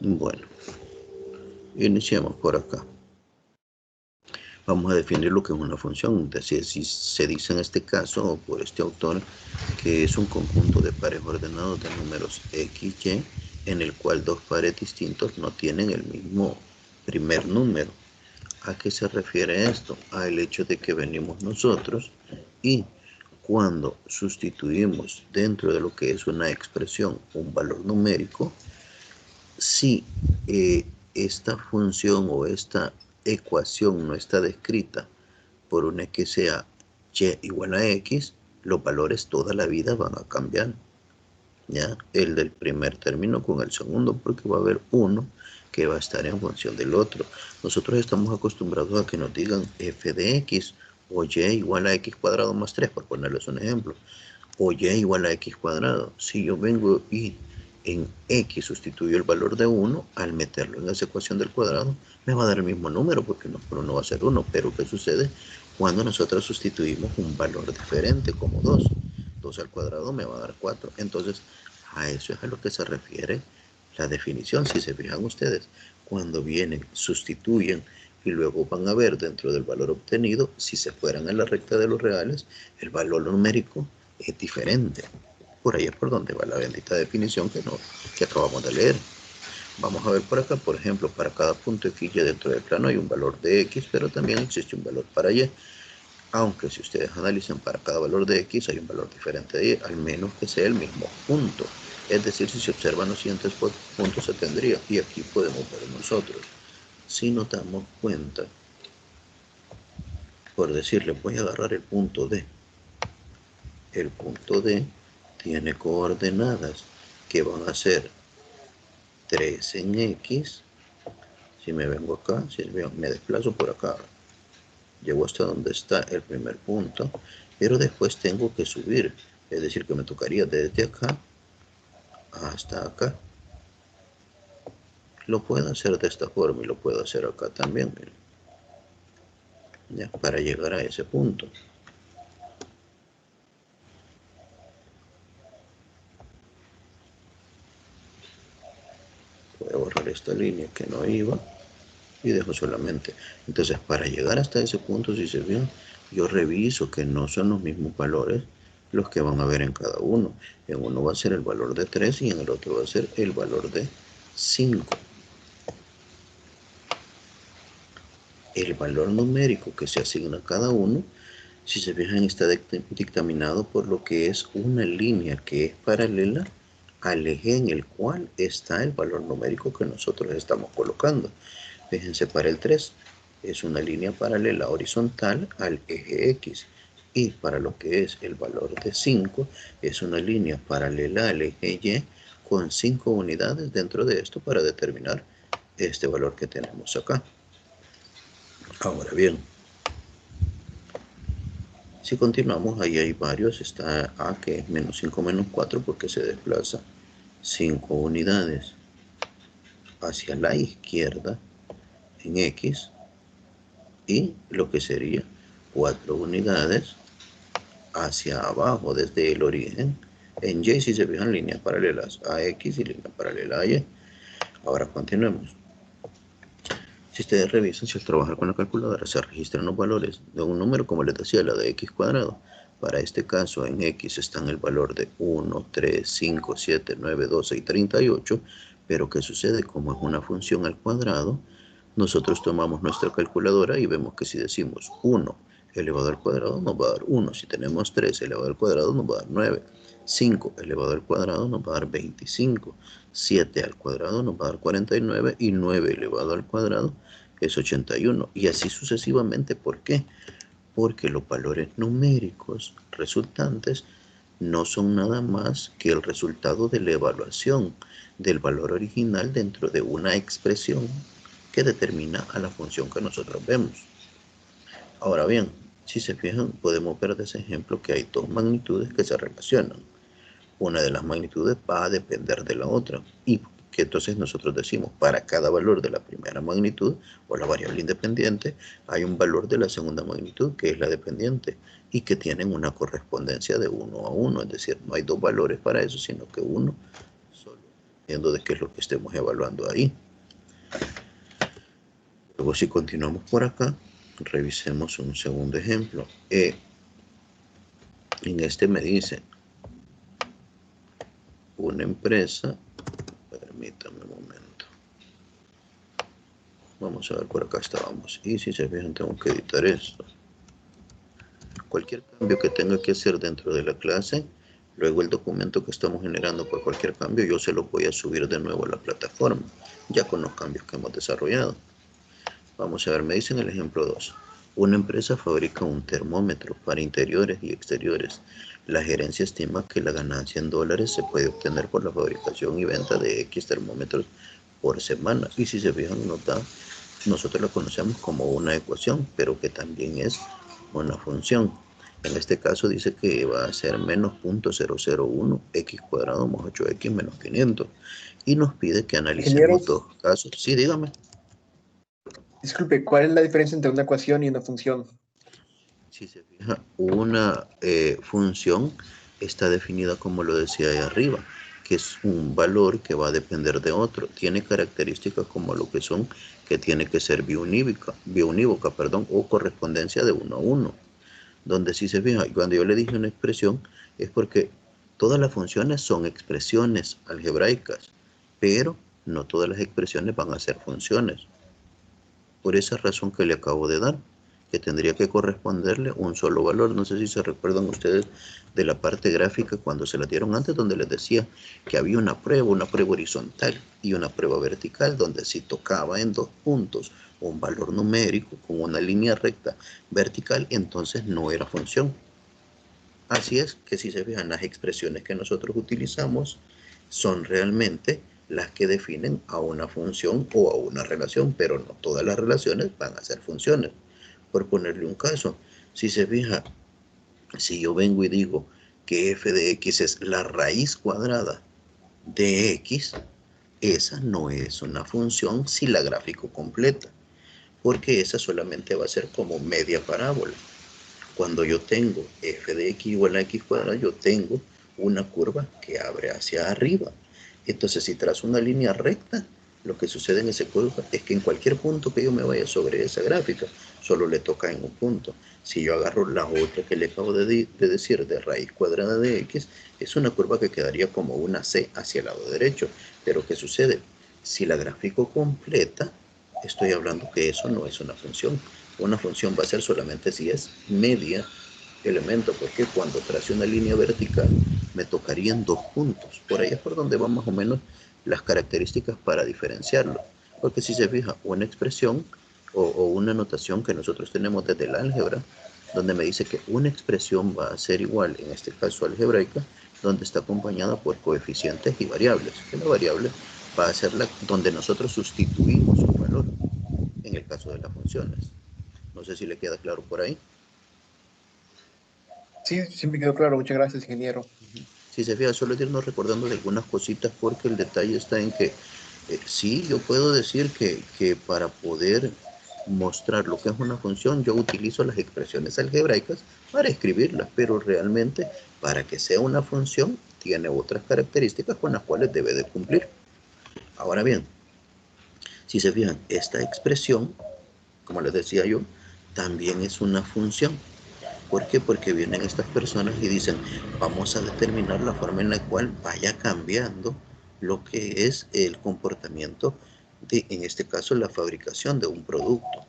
Bueno, iniciemos por acá. Vamos a definir lo que es una función. Entonces, si se dice en este caso, por este autor, que es un conjunto de pares ordenados de números x, y, en el cual dos pares distintos no tienen el mismo primer número. ¿A qué se refiere esto? Al hecho de que venimos nosotros y cuando sustituimos dentro de lo que es una expresión un valor numérico, si esta función o esta ecuación no está descrita por una que sea y igual a x, los valores toda la vida van a cambiar. ¿Ya? El del primer término con el segundo, porque va a haber uno que va a estar en función del otro. Nosotros estamos acostumbrados a que nos digan f de x o y igual a x cuadrado más 3, por ponerles un ejemplo, o y igual a x cuadrado. Si yo vengo y en x sustituyo el valor de 1, al meterlo en esa ecuación del cuadrado, me va a dar el mismo número, porque no, por 1 va a ser 1. Pero ¿qué sucede cuando nosotros sustituimos un valor diferente, como 2? 2 al cuadrado me va a dar 4. Entonces, a eso es a lo que se refiere la definición. Si se fijan ustedes, cuando vienen, sustituyen y luego van a ver dentro del valor obtenido, si se fueran a la recta de los reales, el valor numérico es diferente. Por ahí es por donde va la bendita definición que acabamos de leer. Vamos a ver por acá, por ejemplo, para cada punto x y dentro del plano hay un valor de x, pero también existe un valor para y. Aunque si ustedes analizan, para cada valor de x hay un valor diferente de y, al menos que sea el mismo punto. Es decir, si se observan los siguientes puntos se tendría, y aquí podemos ver nosotros. Si nos damos cuenta, por decirle, voy a agarrar el punto D. El punto D tiene coordenadas que van a ser 3 en x. Si me vengo acá, si me desplazo por acá, llego hasta donde está el primer punto, pero después tengo que subir, es decir, que me tocaría desde acá hasta acá. Lo puedo hacer de esta forma y lo puedo hacer acá también, ¿ya? Para llegar a ese punto. Voy a borrar esta línea que no iba y dejo solamente. Entonces, para llegar hasta ese punto, si se fijan, yo reviso que no son los mismos valores los que van a ver en cada uno. En uno va a ser el valor de 3 y en el otro va a ser el valor de 5. El valor numérico que se asigna a cada uno, si se fijan, está dictaminado por lo que es una línea que es paralela al eje en el cual está el valor numérico que nosotros estamos colocando. Fíjense, para el 3 es una línea paralela horizontal al eje X, y para lo que es el valor de 5 es una línea paralela al eje Y con 5 unidades dentro de esto para determinar este valor que tenemos acá. Ahora bien, si continuamos, ahí hay varios. Está A, que es menos 5 menos 4 porque se desplaza 5 unidades hacia la izquierda en X, y lo que sería 4 unidades hacia abajo desde el origen en Y. Si se fijan, líneas paralelas a X y línea paralela a Y. Ahora continuemos. Si ustedes revisan, si al trabajar con la calculadora se registran los valores de un número, como les decía, la de x cuadrado. Para este caso, en x están el valor de 1, 3, 5, 7, 9, 12 y 38. Pero ¿qué sucede? Como es una función al cuadrado, nosotros tomamos nuestra calculadora y vemos que si decimos 1 elevado al cuadrado nos va a dar 1. Si tenemos 3 elevado al cuadrado nos va a dar 9. 5 elevado al cuadrado nos va a dar 25. 7 al cuadrado nos va a dar 49 y 9 elevado al cuadrado es 81. Y así sucesivamente. ¿Por qué? Porque los valores numéricos resultantes no son nada más que el resultado de la evaluación del valor original dentro de una expresión que determina a la función que nosotros vemos. Ahora bien, si se fijan, podemos ver de ese ejemplo que hay dos magnitudes que se relacionan. Una de las magnitudes va a depender de la otra, y que entonces nosotros decimos, para cada valor de la primera magnitud o la variable independiente, hay un valor de la segunda magnitud que es la dependiente, y que tienen una correspondencia de 1 a 1, es decir, no hay dos valores para eso, sino que uno solo. dependiendo de qué es lo que estemos evaluando ahí. Luego, si continuamos por acá, revisemos un segundo ejemplo. En este me dice una empresa, permítame un momento. Vamos a ver, por acá estábamos. Y si se fijan, tengo que editar esto. Cualquier cambio que tenga que hacer dentro de la clase, luego el documento que estamos generando por cualquier cambio, yo se lo voy a subir de nuevo a la plataforma, ya con los cambios que hemos desarrollado. Vamos a ver, me dicen el ejemplo 2. Una empresa fabrica un termómetro para interiores y exteriores. La gerencia estima que la ganancia en dólares se puede obtener por la fabricación y venta de X termómetros por semana. Y si se fijan, nosotros la conocemos como una ecuación, pero que también es una función. En este caso dice que va a ser menos 0.001 x cuadrado más 8x menos 500. Y nos pide que Ingeniero, analicemos dos casos. Sí, dígame. disculpe, ¿cuál es la diferencia entre una ecuación y una función? Si se fija, una función está definida como lo decía ahí arriba, que es un valor que va a depender de otro. Tiene características como lo que son, que tiene que ser biounívoca, perdón, o correspondencia de 1 a 1. Donde si se fija, cuando yo le dije una expresión, es porque todas las funciones son expresiones algebraicas, pero no todas las expresiones van a ser funciones. Por esa razón que le acabo de dar, que tendría que corresponderle un solo valor. No sé si se recuerdan ustedes de la parte gráfica cuando se la dieron antes, donde les decía que había una prueba horizontal y una prueba vertical, donde si tocaba en dos puntos un valor numérico con una línea recta vertical, entonces no era función. Así es que si se fijan, las expresiones que nosotros utilizamos son realmente las que definen a una función o a una relación, pero no todas las relaciones van a ser funciones. Por ponerle un caso, si se fija, si yo vengo y digo que f de x es la raíz cuadrada de x, esa no es una función si la gráfico completa, porque esa solamente va a ser como media parábola. Cuando yo tengo f de x igual a x cuadrado, yo tengo una curva que abre hacia arriba. Entonces, si trazo una línea recta, lo que sucede en esa curva es que en cualquier punto que yo me vaya sobre esa gráfica, solo le toca en un punto. Si yo agarro la otra que le acabo de decir de raíz cuadrada de x, es una curva que quedaría como una C hacia el lado derecho. Pero ¿qué sucede? Si la gráfico completa, estoy hablando que eso no es una función. Una función va a ser solamente si es media elemento, porque cuando trace una línea vertical me tocarían dos puntos. Por ahí es por donde van más o menos las características para diferenciarlo. Porque si se fija, una expresión o una notación que nosotros tenemos desde el álgebra, donde me dice que una expresión va a ser igual, en este caso algebraica, donde está acompañada por coeficientes y variables. Que la variable va a ser la donde nosotros sustituimos un valor, en el caso de las funciones. No sé si le queda claro por ahí. Sí, sí me quedó claro. Muchas gracias, ingeniero. Si se fija, solo es irnos recordando de algunas cositas porque el detalle está en que sí, yo puedo decir que para poder mostrar lo que es una función, yo utilizo las expresiones algebraicas para escribirlas, pero realmente para que sea una función tiene otras características con las cuales debe de cumplir. Ahora bien, si se fijan, esta expresión, como les decía yo, también es una función. ¿Por qué? Porque vienen estas personas y dicen, vamos a determinar la forma en la cual vaya cambiando lo que es el comportamiento de, en este caso, la fabricación de un producto.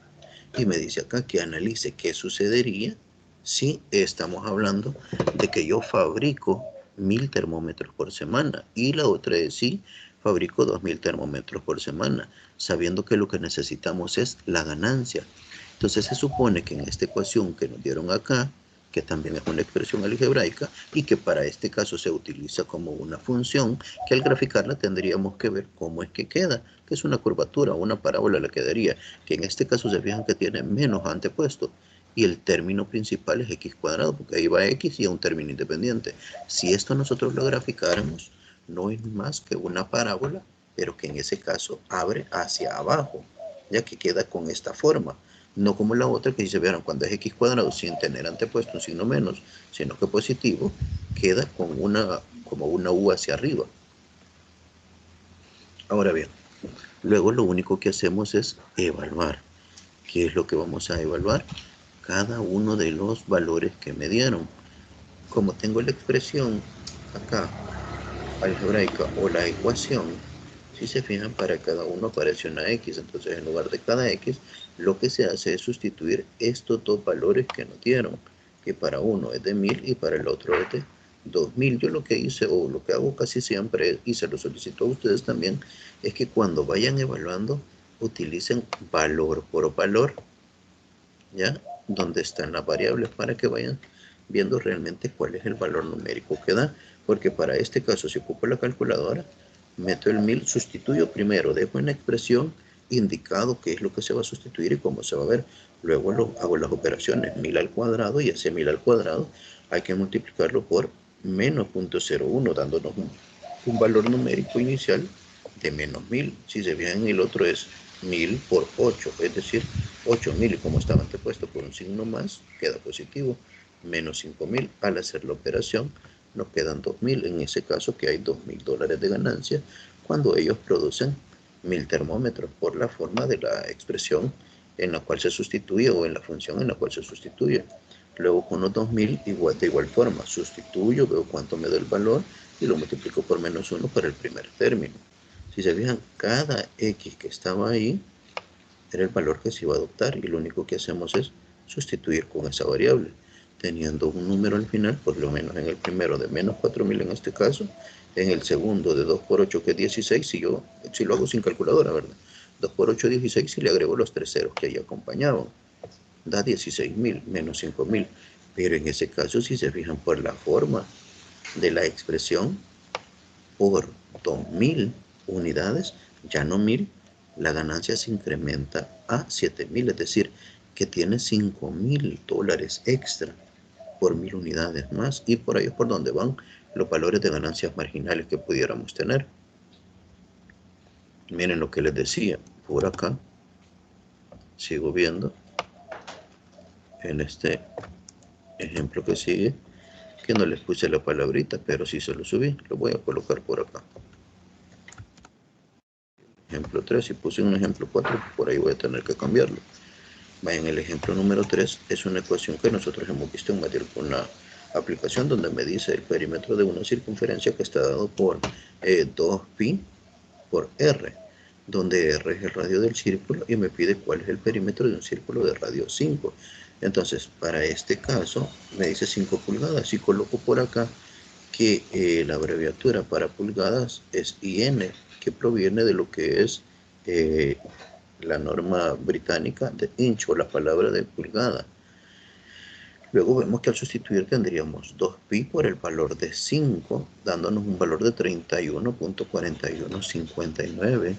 Y me dice acá que analice qué sucedería si estamos hablando de que yo fabrico 1000 termómetros por semana y la otra es si fabrico 2000 termómetros por semana, sabiendo que lo que necesitamos es la ganancia. Entonces se supone que en esta ecuación que nos dieron acá, que también es una expresión algebraica y que para este caso se utiliza como una función, que al graficarla tendríamos que ver cómo es que queda, que es una curvatura o una parábola le quedaría, que en este caso se fijan que tiene menos antepuesto y el término principal es x cuadrado, porque ahí va x y es un término independiente. Si esto nosotros lo graficáramos, no es más que una parábola, pero que en ese caso abre hacia abajo, ya que queda con esta forma. No como la otra que si se vieron cuando es x cuadrado sin tener antepuesto un signo menos, sino que positivo, queda con como una u hacia arriba. Ahora bien, luego lo único que hacemos es evaluar. ¿Qué es lo que vamos a evaluar? Cada uno de los valores que me dieron. Como tengo la expresión acá, algebraica o la ecuación, si se fijan, para cada uno aparece una X. Entonces, en lugar de cada X, lo que se hace es sustituir estos dos valores que nos dieron, que para uno es de 1000 y para el otro es de 2000. Yo lo que hice, o lo que hago casi siempre, y se lo solicito a ustedes también, es que cuando vayan evaluando, utilicen valor por valor, ¿ya? Donde están las variables, para que vayan viendo realmente cuál es el valor numérico que da. Porque para este caso, si ocupo la calculadora, meto el 1000, sustituyo primero, dejo en la expresión indicado qué es lo que se va a sustituir y cómo se va a ver. Luego hago las operaciones 1000 al cuadrado, y ese 1000 al cuadrado hay que multiplicarlo por menos 0.01, dándonos un valor numérico inicial de menos 1000. Si se fijan, el otro es 1000 por 8, es decir, 8000, y como estaba antepuesto por un signo más, queda positivo. Menos 5000. Al hacer la operación, nos quedan 2000. En ese caso, que hay $2000 de ganancia cuando ellos producen 1000 termómetros, por la forma de la expresión en la cual se sustituye, o en la función en la cual se sustituye. Luego, con los 2000, de igual forma, sustituyo, veo cuánto me da el valor y lo multiplico por menos 1 para el primer término. Si se fijan, cada X que estaba ahí era el valor que se iba a adoptar, y lo único que hacemos es sustituir con esa variable, teniendo un número al final, por lo menos en el primero de menos 4000 en este caso, en el segundo de 2 por 8, que es 16, si lo hago sin calculadora, ¿verdad? 2 por 8 es 16, y le agrego los 3 ceros que ahí acompañaban, da 16.000 menos 5000. Pero en ese caso, si se fijan por la forma de la expresión, por 2000 unidades, ya no 1000, la ganancia se incrementa a 7000, es decir, que tiene $5000 extra por 1000 unidades más, y por ahí es por donde van los valores de ganancias marginales que pudiéramos tener. Miren lo que les decía, por acá, sigo viendo en este ejemplo que sigue, que no les puse la palabrita, pero sí se lo subí, lo voy a colocar por acá. Ejemplo 3, si puse un ejemplo 4, por ahí voy a tener que cambiarlo. En el ejemplo número 3 es una ecuación que nosotros hemos visto en más de una aplicación, donde me dice el perímetro de una circunferencia que está dado por 2pi por r, donde r es el radio del círculo, y me pide cuál es el perímetro de un círculo de radio 5. Entonces, para este caso, me dice 5 pulgadas, y coloco por acá que la abreviatura para pulgadas es IN, que proviene de lo que es la norma británica de inch, o la palabra de pulgada. Luego vemos que al sustituir tendríamos 2pi por el valor de 5, dándonos un valor de 31.4159.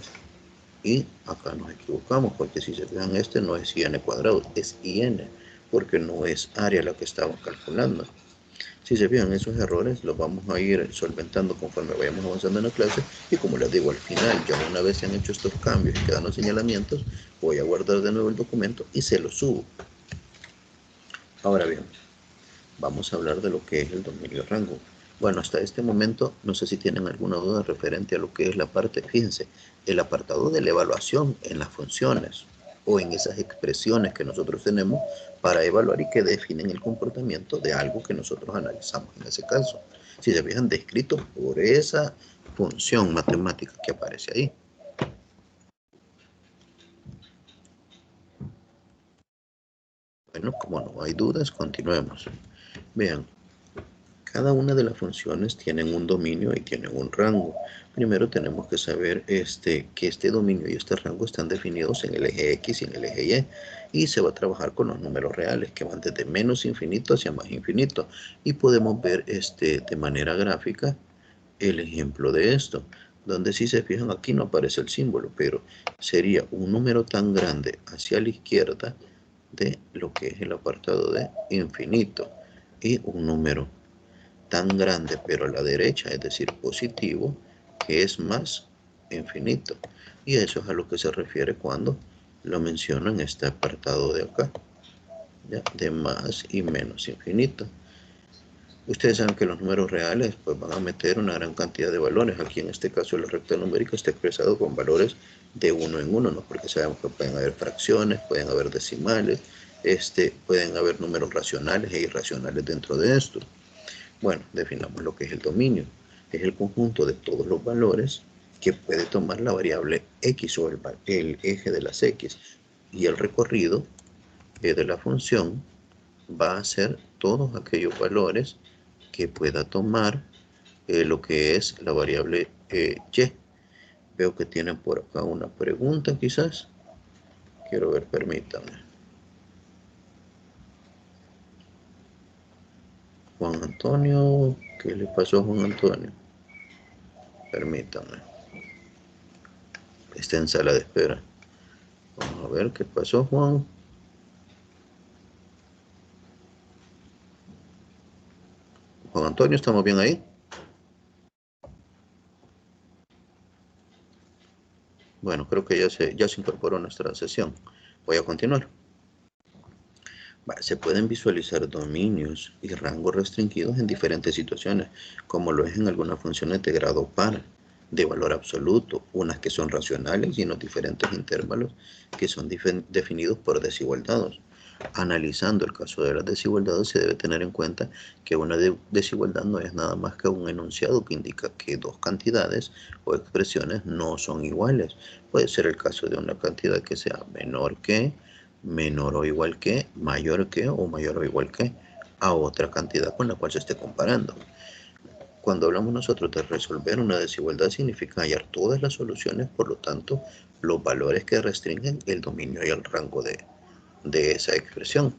Y acá nos equivocamos, porque si se fijan, este no es IN cuadrado, es IN, porque no es área la que estamos calculando. Si se fijan, esos errores los vamos a ir solventando conforme vayamos avanzando en la clase, y como les digo, al final, ya una vez se han hecho estos cambios y quedan los señalamientos, voy a guardar de nuevo el documento y se lo subo. Ahora bien, vamos a hablar de lo que es el dominio rango. Bueno, hasta este momento, no sé si tienen alguna duda referente a lo que es la parte, fíjense, el apartado de la evaluación en las funciones, o en esas expresiones que nosotros tenemos para evaluar y que definen el comportamiento de algo que nosotros analizamos en ese caso. Si se fijan, descrito por esa función matemática que aparece ahí. Bueno, como no hay dudas, continuemos. Vean, cada una de las funciones tienen un dominio y tienen un rango. Primero tenemos que saber que este dominio y este rango están definidos en el eje X y en el eje Y, y se va a trabajar con los números reales que van desde menos infinito hacia más infinito, y podemos ver de manera gráfica el ejemplo de esto, donde si se fijan, aquí no aparece el símbolo, pero sería un número tan grande hacia la izquierda de lo que es el apartado de infinito, y un número tan grande pero a la derecha, es decir, positivo, que es más infinito. Y eso es a lo que se refiere cuando lo menciono en este apartado de acá, ¿ya? De más y menos infinito. Ustedes saben que los números reales pues van a meter una gran cantidad de valores. Aquí en este caso la recta numérica está expresado con valores de uno en uno, ¿no? Porque sabemos que pueden haber fracciones, pueden haber decimales, pueden haber números racionales e irracionales dentro de esto. Bueno, definamos lo que es el dominio. Es el conjunto de todos los valores que puede tomar la variable x o el eje de las x. Y el recorrido de la función va a ser todos aquellos valores que pueda tomar lo que es la variable y. Veo que tienen por acá una pregunta quizás. Quiero ver, permítanme. Juan Antonio, ¿qué le pasó a Juan Antonio? Permítanme. Está en sala de espera. Vamos a ver qué pasó, Juan. Juan Antonio, ¿estamos bien ahí? Bueno, creo que ya se incorporó a nuestra sesión. Voy a continuar. Se pueden visualizar dominios y rangos restringidos en diferentes situaciones, como lo es en algunas funciones de grado par, de valor absoluto, unas que son racionales y en los diferentes intervalos que son definidos por desigualdades. Analizando el caso de las desigualdades, se debe tener en cuenta que una desigualdad no es nada más que un enunciado que indica que dos cantidades o expresiones no son iguales. Puede ser el caso de una cantidad que sea menor o igual que, mayor que o mayor o igual que a otra cantidad con la cual se esté comparando. Cuando hablamos nosotros de resolver una desigualdad significa hallar todas las soluciones, por lo tanto, los valores que restringen el dominio y el rango de esa expresión.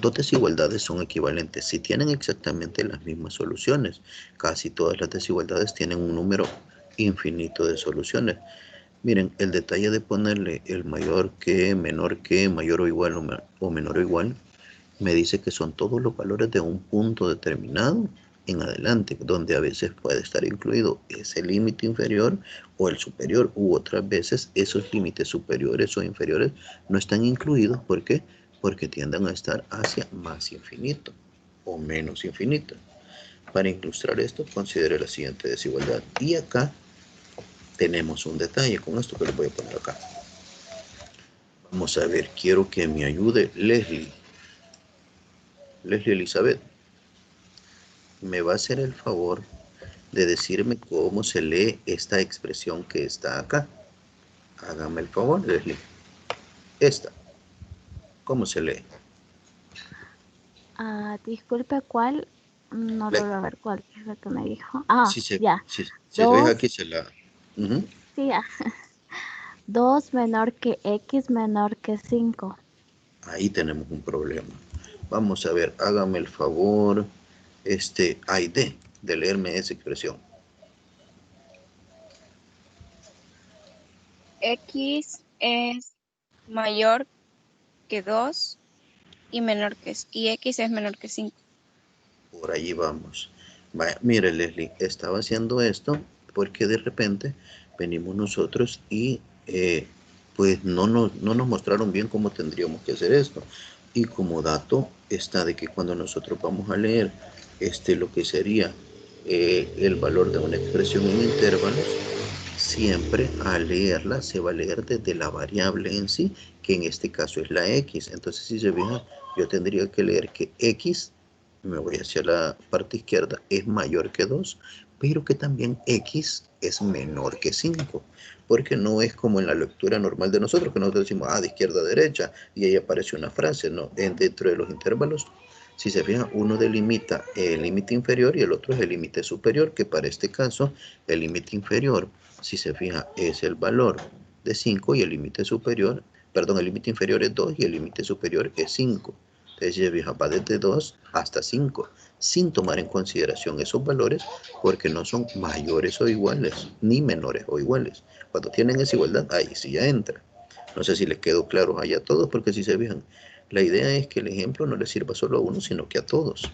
Dos desigualdades son equivalentes si tienen exactamente las mismas soluciones. Casi todas las desigualdades tienen un número infinito de soluciones. Miren, el detalle de ponerle el mayor que, menor que, mayor o igual o menor o igual, me dice que son todos los valores de un punto determinado en adelante, donde a veces puede estar incluido ese límite inferior o el superior, u otras veces esos límites superiores o inferiores no están incluidos. ¿Por qué? Porque tienden a estar hacia más infinito o menos infinito. Para ilustrar esto, considere la siguiente desigualdad. Y acá tenemos un detalle con esto que les voy a poner acá. Vamos a ver, quiero que me ayude Leslie Elizabeth. Me va a hacer el favor de decirme cómo se lee esta expresión que está acá. Hágame el favor, Leslie. Esta, ¿cómo se lee? Disculpe, ¿cuál? No La, logro ver cuál es lo que me dijo. Ya. si se ve 2, aquí, se la... Uh-huh. sí, 2 menor que X menor que 5. Ahí tenemos un problema. Vamos a ver, hágame el favor, Aide, de leerme esa expresión. X es mayor que 2 y X es menor que 5. Por allí vamos. Vaya, mire, Leslie, estaba haciendo esto porque de repente venimos nosotros y pues no nos mostraron bien cómo tendríamos que hacer esto. Y como dato está de que cuando nosotros vamos a leer lo que sería el valor de una expresión en intervalos, siempre al leerla se va a leer desde la variable en sí, que en este caso es la x. Entonces, si se fijan, yo tendría que leer que x, me voy hacia la parte izquierda, es mayor que 2, pero que también x es menor que 5, porque no es como en la lectura normal de nosotros, que nosotros decimos, de izquierda a derecha, y ahí aparece una frase, no, dentro de los intervalos. Si se fijan, uno delimita el límite inferior y el otro es el límite superior, que para este caso, el límite inferior, si se fija, es el valor de 5 y el límite superior, perdón, el límite inferior es 2 y el límite superior es 5. Entonces, si se fija, va desde 2 hasta 5, sin tomar en consideración esos valores, porque no son mayores o iguales, ni menores o iguales. Cuando tienen esa igualdad, ahí sí ya entra. No sé si les quedó claro allá a todos, porque si se fijan, la idea es que el ejemplo no le sirva solo a uno, sino que a todos.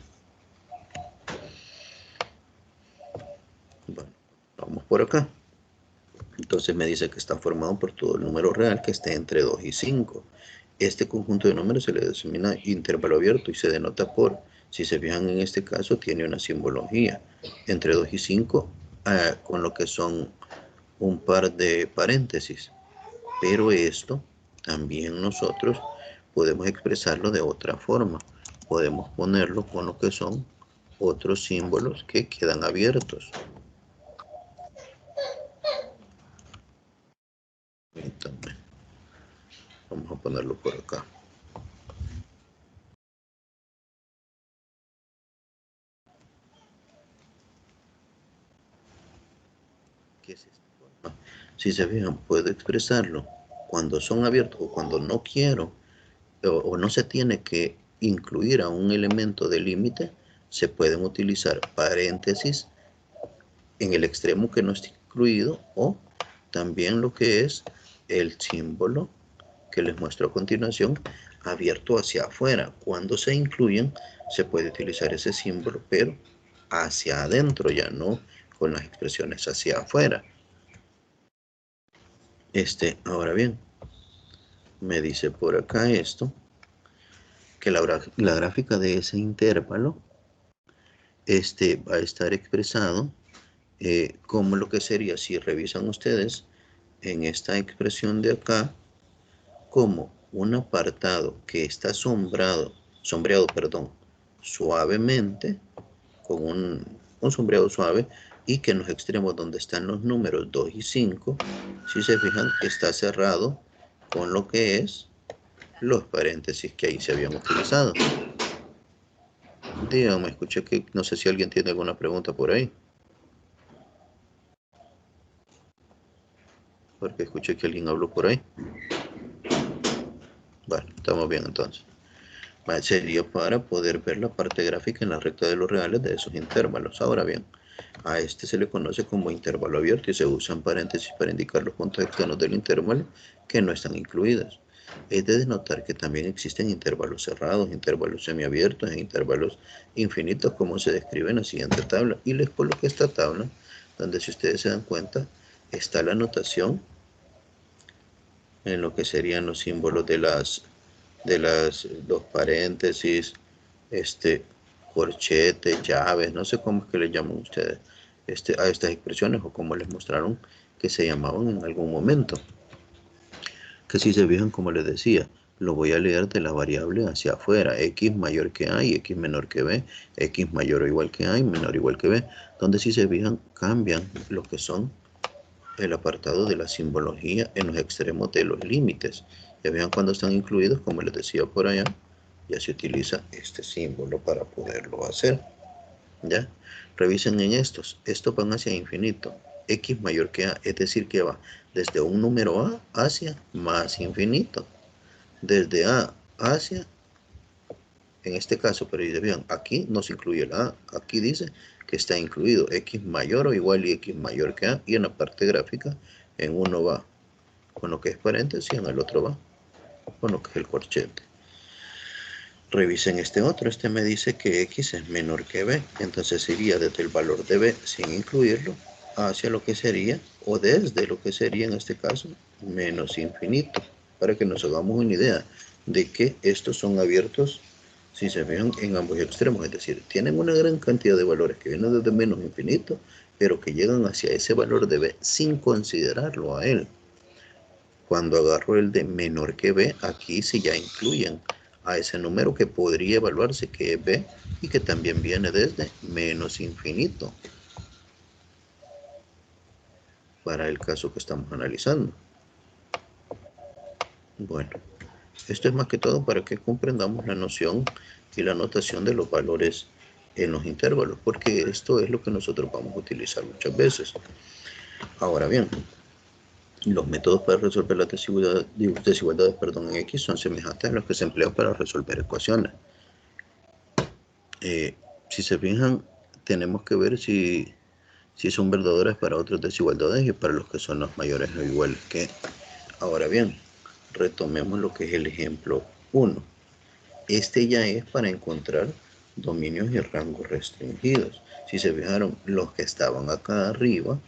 Bueno, vamos por acá. Entonces me dice que está formado por todo el número real que esté entre 2 y 5. Este conjunto de números se le denomina intervalo abierto y se denota por, si se fijan en este caso, tiene una simbología entre 2 y 5 con lo que son un par de paréntesis. Pero esto también nosotros podemos expresarlo de otra forma. Podemos ponerlo con lo que son otros símbolos que quedan abiertos. Permítanme. Vamos a ponerlo por acá. ¿Qué es esta forma? Si se fijan, puedo expresarlo cuando son abiertos o cuando no quiero o no se tiene que incluir a un elemento de límite, se pueden utilizar paréntesis en el extremo que no está incluido o también lo que es el símbolo que les muestro a continuación abierto hacia afuera. Cuando se incluyen se puede utilizar ese símbolo pero hacia adentro, ya no con las expresiones hacia afuera. Ahora bien, me dice por acá esto, que la gráfica de ese intervalo va a estar expresado como lo que sería, si revisan ustedes en esta expresión de acá, como un apartado que está sombreado, suavemente, con un sombreado suave, y que en los extremos donde están los números 2 y 5, si se fijan, está cerrado con lo que es los paréntesis que ahí se habían utilizado. Díganme, escuché que no sé si alguien tiene alguna pregunta por ahí. Porque escuché que alguien habló por ahí. Bueno, estamos bien entonces. Sería para poder ver la parte gráfica en la recta de los reales de esos intervalos. Ahora bien, a este se le conoce como intervalo abierto y se usan paréntesis para indicar los puntos externos del intervalo que no están incluidos. Es de denotar que también existen intervalos cerrados, intervalos semiabiertos e intervalos infinitos, como se describe en la siguiente tabla. Y les coloqué esta tabla, donde si ustedes se dan cuenta, está la notación en lo que serían los símbolos de los paréntesis, corchete, llaves, no sé cómo es que le llaman ustedes a estas expresiones o cómo les mostraron que se llamaban en algún momento. Que si se fijan, como les decía, lo voy a leer de la variable hacia afuera, x mayor que a y x menor que b, x mayor o igual que a y menor o igual que b, donde si se fijan cambian lo que son el apartado de la simbología en los extremos de los límites. Ya vean cuando están incluidos, como les decía por allá, ya se utiliza este símbolo para poderlo hacer. ¿Ya? Revisen en estos van hacia infinito, x mayor que a, es decir que va desde un número a hacia más infinito, desde a hacia, en este caso, pero ya vean, aquí no se incluye la a, aquí dice que está incluido x mayor o igual y x mayor que a, y en la parte gráfica en uno va con lo que es paréntesis y en el otro va con lo que es el corchete. Revisen este otro, me dice que x es menor que b, entonces iría desde el valor de b sin incluirlo hacia lo que sería, o desde lo que sería en este caso, menos infinito, para que nos hagamos una idea de que estos son abiertos, si se ven en ambos extremos, es decir, tienen una gran cantidad de valores que vienen desde menos infinito, pero que llegan hacia ese valor de b sin considerarlo a él. Cuando agarro el de menor que b, aquí sí ya incluyen a ese número que podría evaluarse que es b y que también viene desde menos infinito para el caso que estamos analizando. Bueno, esto es más que todo para que comprendamos la noción y la notación de los valores en los intervalos, porque esto es lo que nosotros vamos a utilizar muchas veces. Ahora bien, los métodos para resolver las desigualdades en X son semejantes a los que se emplean para resolver ecuaciones. Si se fijan, tenemos que ver si son verdaderas para otras desigualdades y para los que son los mayores o iguales que. Ahora bien, retomemos lo que es el ejemplo 1. Ya es para encontrar dominios y rangos restringidos. Si se fijaron, los que estaban acá arriba,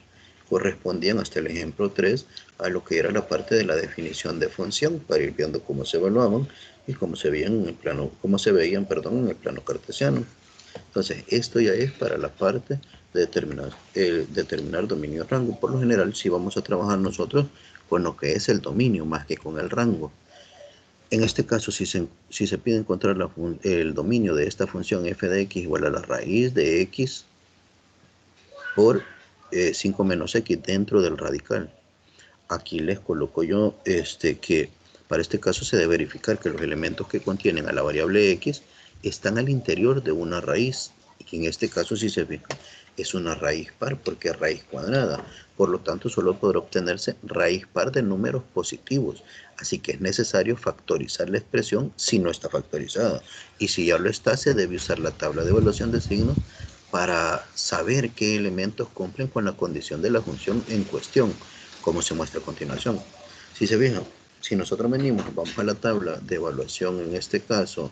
correspondían hasta el ejemplo 3 a lo que era la parte de la definición de función, para ir viendo cómo se evaluaban y cómo se veían en el plano, en el plano cartesiano. Entonces, esto ya es para la parte de determinar dominio y rango. Por lo general, si vamos a trabajar nosotros con lo que es el dominio más que con el rango. En este caso, si se pide encontrar el dominio de esta función f de x igual a la raíz de x por 5 menos x dentro del radical. Aquí les coloco yo que para este caso se debe verificar que los elementos que contienen a la variable x están al interior de una raíz. Y en este caso, si se fijan, es una raíz par porque es raíz cuadrada. Por lo tanto, solo podrá obtenerse raíz par de números positivos. Así que es necesario factorizar la expresión si no está factorizada. Y si ya lo está, se debe usar la tabla de evaluación de signos para saber qué elementos cumplen con la condición de la función en cuestión, como se muestra a continuación. Si se fijan, si nosotros vamos a la tabla de evaluación, en este caso,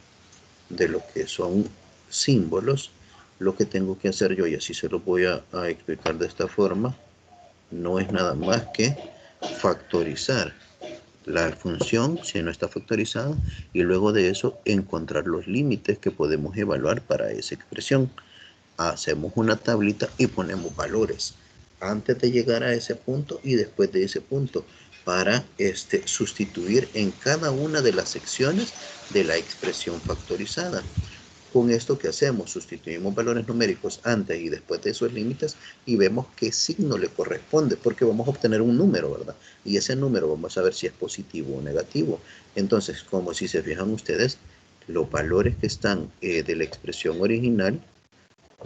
de lo que son símbolos, lo que tengo que hacer yo, y así se lo voy a explicar de esta forma, no es nada más que factorizar la función si no está factorizada y luego de eso encontrar los límites que podemos evaluar para esa expresión. Hacemos una tablita y ponemos valores antes de llegar a ese punto y después de ese punto para sustituir en cada una de las secciones de la expresión factorizada. Con esto, ¿qué hacemos? Sustituimos valores numéricos antes y después de esos límites y vemos qué signo le corresponde, porque vamos a obtener un número, ¿verdad? Y ese número vamos a ver si es positivo o negativo. Entonces, como si se fijan ustedes, los valores que están de la expresión original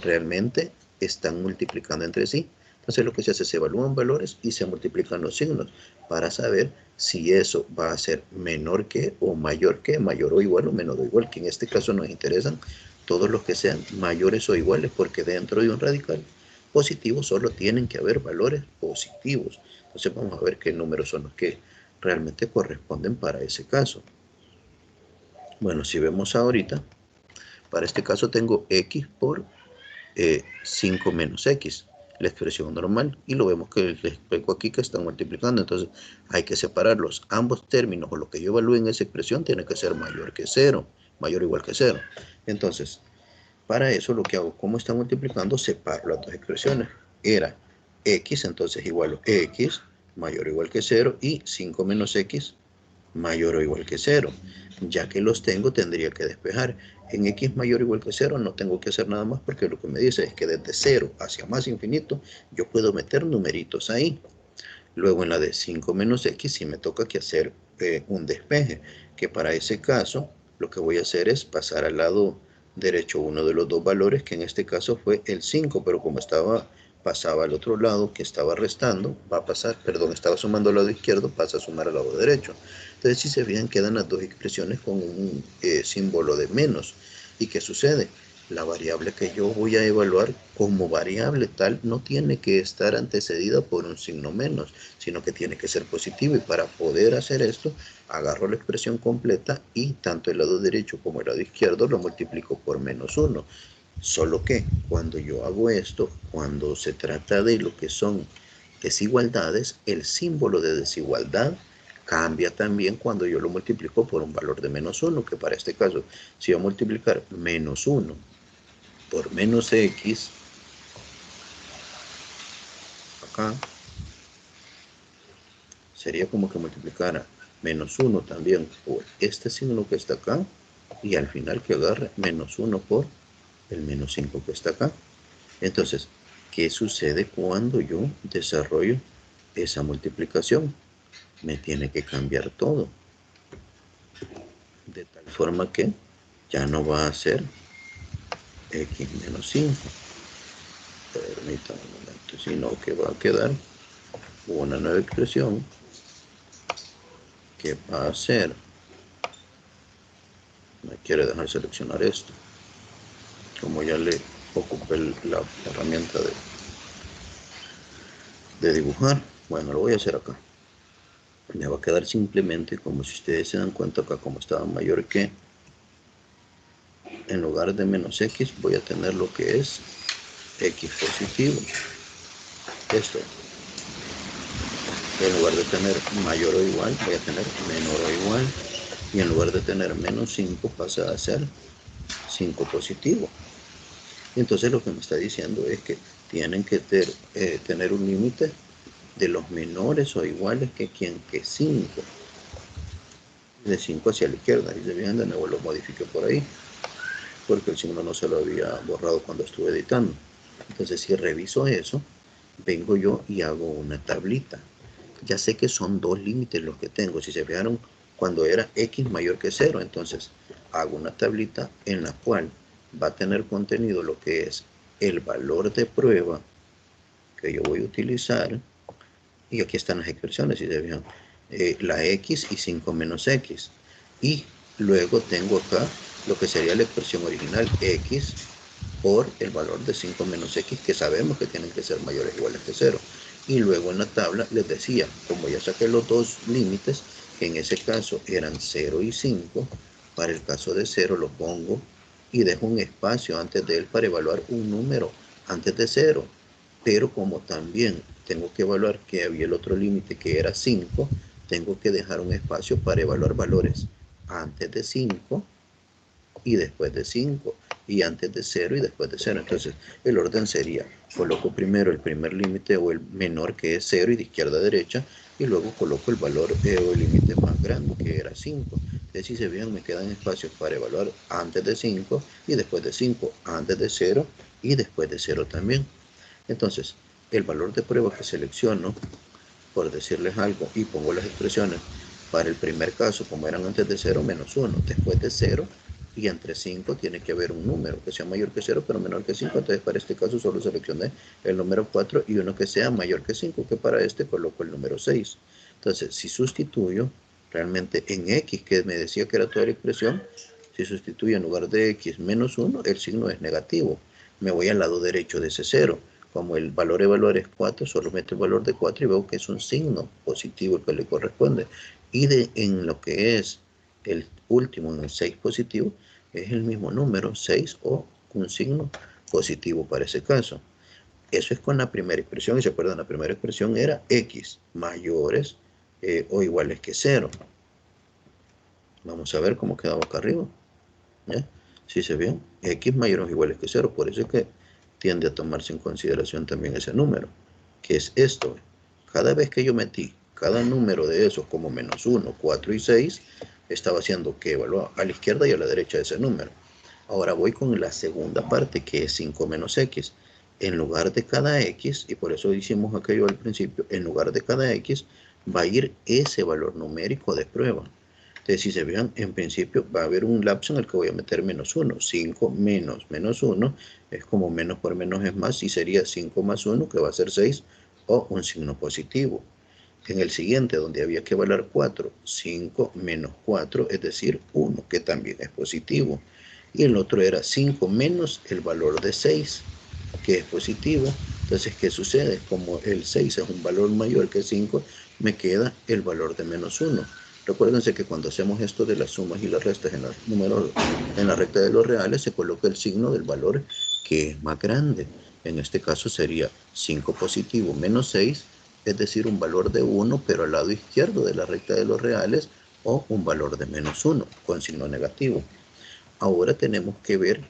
realmente están multiplicando entre sí. Entonces lo que se hace es se evalúan valores y se multiplican los signos para saber si eso va a ser menor que o mayor que, mayor o igual o menor o igual, que en este caso nos interesan todos los que sean mayores o iguales, porque dentro de un radical positivo solo tienen que haber valores positivos. Entonces vamos a ver qué números son los que realmente corresponden para ese caso. Bueno, si vemos ahorita, para este caso tengo x por 5 menos x, la expresión normal, y lo vemos que les explico aquí que están multiplicando. Entonces hay que separarlos. Ambos términos o lo que yo evalúe en esa expresión tiene que ser mayor que 0, mayor o igual que 0. Entonces, para eso lo que hago, como están multiplicando, separo las dos expresiones. Era x, entonces igual a x mayor o igual que 0 y 5 menos x mayor o igual que 0. Ya que los tengo, tendría que despejar. En x mayor o igual que 0 no tengo que hacer nada más porque lo que me dice es que desde 0 hacia más infinito yo puedo meter numeritos ahí. Luego en la de 5 menos x sí me toca que hacer un despeje, que para ese caso lo que voy a hacer es pasar al lado derecho uno de los dos valores, que en este caso fue el 5, pero como pasaba al otro lado que estaba restando, estaba sumando al lado izquierdo, pasa a sumar al lado derecho. Entonces, si se fijan, quedan las dos expresiones con un símbolo de menos. ¿Y qué sucede? La variable que yo voy a evaluar como variable tal no tiene que estar antecedida por un signo menos, sino que tiene que ser positivo. Y para poder hacer esto, agarro la expresión completa y tanto el lado derecho como el lado izquierdo lo multiplico por menos 1. Solo que cuando yo hago esto, cuando se trata de lo que son desigualdades, el símbolo de desigualdad cambia también cuando yo lo multiplico por un valor de menos 1, que para este caso, si yo multiplicar menos 1 por menos x, acá, sería como que multiplicara menos 1 también por este signo que está acá, y al final que agarre menos 1 por el menos 5 que está acá. Entonces, ¿qué sucede cuando yo desarrollo esa multiplicación? Me tiene que cambiar todo. De tal forma que ya no va a ser x menos 5. Permítanme un momento, sino que va a quedar una nueva expresión que va a ser, me quiere dejar seleccionar esto, como ya le ocupé la herramienta de dibujar. Bueno, lo voy a hacer acá. Me va a quedar simplemente como si ustedes se dan cuenta acá, como estaba mayor que, en lugar de menos x voy a tener lo que es x positivo. Esto. En lugar de tener mayor o igual, voy a tener menor o igual. Y en lugar de tener menos 5, pasa a ser 5 positivo. Entonces lo que me está diciendo es que tienen que tener un límite de los menores o iguales que 5. De 5 hacia la izquierda. Y se fijan, de nuevo lo modifiqué por ahí, porque el signo no se lo había borrado cuando estuve editando. Entonces si reviso eso, vengo yo y hago una tablita. Ya sé que son dos límites los que tengo. Si se fijaron, cuando era x mayor que 0, entonces hago una tablita en la cual va a tener contenido lo que es el valor de prueba que yo voy a utilizar. Y aquí están las expresiones, si se fijan, la x y 5 menos x. Y luego tengo acá lo que sería la expresión original, x por el valor de 5 menos x, que sabemos que tienen que ser mayores o iguales que 0. Y luego en la tabla les decía, como ya saqué los dos límites, que en ese caso eran 0 y 5, para el caso de 0 lo pongo y dejo un espacio antes de él para evaluar un número antes de 0. Pero como también tengo que evaluar que había el otro límite que era 5, tengo que dejar un espacio para evaluar valores antes de 5 y después de 5, y antes de 0 y después de 0. Entonces el orden sería, coloco primero el primer límite o el menor, que es 0, y de izquierda a derecha, y luego coloco el valor o el límite más grande, que era 5. Entonces, si se fijan, me quedan espacios para evaluar antes de 5 y después de 5, antes de 0 y después de 0 también. Entonces el valor de prueba que selecciono, por decirles algo, y pongo las expresiones para el primer caso, como eran antes de 0, menos 1, después de 0, y entre 5 tiene que haber un número que sea mayor que 0, pero menor que 5. Entonces para este caso solo seleccioné el número 4 y uno que sea mayor que 5, que para este coloco el número 6. Entonces, si sustituyo realmente en x, que me decía que era toda la expresión, si sustituyo en lugar de x menos 1, el signo es negativo. Me voy al lado derecho de ese 0. Como el valor de valor es 4, solo meto el valor de 4 y veo que es un signo positivo el que le corresponde. Y en lo que es el último, en el 6 positivo, es el mismo número, 6, o un signo positivo para ese caso. Eso es con la primera expresión. Y se acuerdan, la primera expresión era x mayores o iguales que 0. Vamos a ver cómo quedaba acá arriba. ¿Ya? Si se ven, x mayores o iguales que 0. Por eso es que tiende a tomarse en consideración también ese número, que es esto. Cada vez que yo metí cada número de esos como menos 1, 4 y 6, estaba haciendo que evaluaba a la izquierda y a la derecha de ese número. Ahora voy con la segunda parte, que es 5 menos x. En lugar de cada x, y por eso hicimos aquello al principio, en lugar de cada x va a ir ese valor numérico de prueba. Entonces, si se fijan, en principio va a haber un lapso en el que voy a meter menos 1. 5 menos menos 1 es como menos por menos es más, y sería 5 más 1, que va a ser 6, o un signo positivo. En el siguiente, donde había que evaluar 4, 5 menos 4, es decir, 1, que también es positivo. Y el otro era 5 menos el valor de 6, que es positivo. Entonces, ¿qué sucede? Como el 6 es un valor mayor que 5, me queda el valor de menos 1. Recuérdense que cuando hacemos esto de las sumas y las restas en los números, en la recta de los reales, se coloca el signo del valor que es más grande. En este caso sería 5 positivo menos 6, es decir, un valor de 1, pero al lado izquierdo de la recta de los reales, o un valor de menos 1 con signo negativo. Ahora tenemos que ver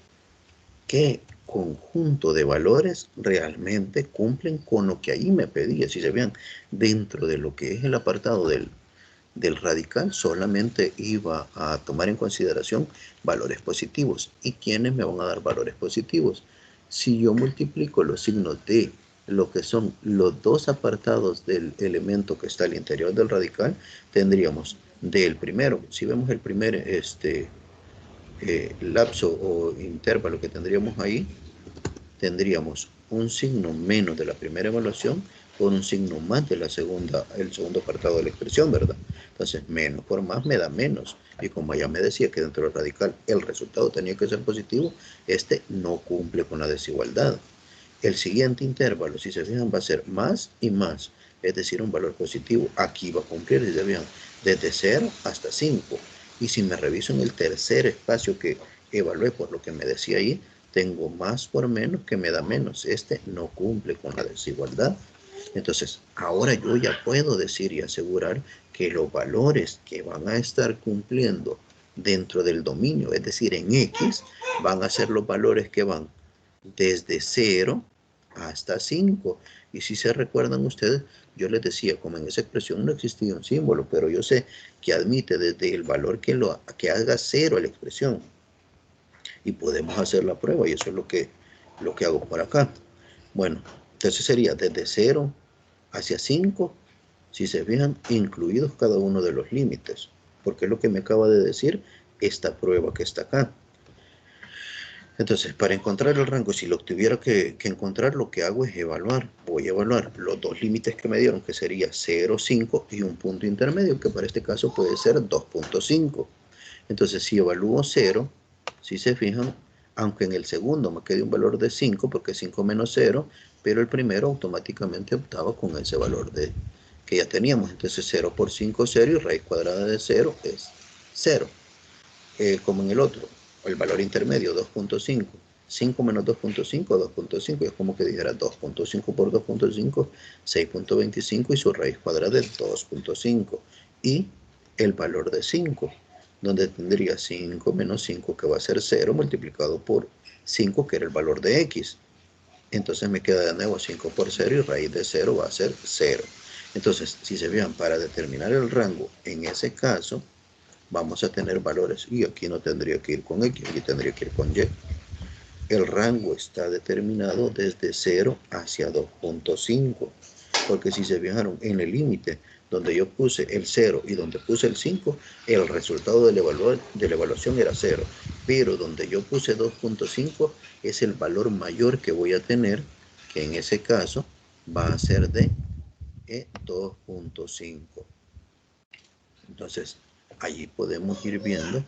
qué conjunto de valores realmente cumplen con lo que ahí me pedía. Si se vean, dentro de lo que es el apartado del radical, solamente iba a tomar en consideración valores positivos. ¿Y quiénes me van a dar valores positivos? Si yo multiplico los signos de lo que son los dos apartados del elemento que está al interior del radical, tendríamos del primero, si vemos el primer lapso o intervalo que tendríamos ahí, tendríamos un signo menos de la primera evaluación por un signo más de la segunda, el segundo apartado de la expresión, ¿verdad? Entonces, menos por más me da menos. Y como ya me decía que dentro del radical el resultado tenía que ser positivo, este no cumple con la desigualdad. El siguiente intervalo, si se fijan, va a ser más y más, es decir, un valor positivo. Aquí va a cumplir, si se fijan, desde 0 hasta 5. Y si me reviso en el tercer espacio que evalué por lo que me decía ahí, tengo más por menos que me da menos. Este no cumple con la desigualdad. Entonces, ahora yo ya puedo decir y asegurar que los valores que van a estar cumpliendo dentro del dominio, es decir, en X, van a ser los valores que van desde 0 hasta 5. Y si se recuerdan ustedes, yo les decía, como en esa expresión no existía un símbolo, pero yo sé que admite desde el valor que haga 0 a la expresión. Y podemos hacer la prueba, y eso es lo que hago por acá. Bueno, entonces sería desde 0 hacia 5, si se fijan, incluidos cada uno de los límites, porque es lo que me acaba de decir esta prueba que está acá. Entonces, para encontrar el rango, si lo tuviera que encontrar, lo que hago es evaluar. Voy a evaluar los dos límites que me dieron, que sería 0, 5 y un punto intermedio, que para este caso puede ser 2.5. Entonces, si evalúo 0, si se fijan, aunque en el segundo me quede un valor de 5, porque 5 menos 0, pero el primero automáticamente optaba con ese valor que ya teníamos. Entonces, 0 por 5 es 0 y raíz cuadrada de 0 es 0. Como en el otro, el valor intermedio 2.5, 5 menos 2.5, 2.5, es como que dijera 2.5 por 2.5, 6.25 y su raíz cuadrada es 2.5. Y el valor de 5, donde tendría 5 menos 5, que va a ser 0, multiplicado por 5, que era el valor de x. Entonces me queda de nuevo 5 por 0 y raíz de 0 va a ser 0. Entonces, si se fijan, para determinar el rango, en ese caso, vamos a tener valores, y aquí no tendría que ir con X, aquí tendría que ir con Y. El rango está determinado desde 0 hacia 2.5, porque si se fijaron en el límite donde yo puse el 0 y donde puse el 5, el resultado de la evaluación era 0, pero donde yo puse 2.5 es el valor mayor que voy a tener, que en ese caso va a ser de 2.5. Entonces, allí podemos ir viendo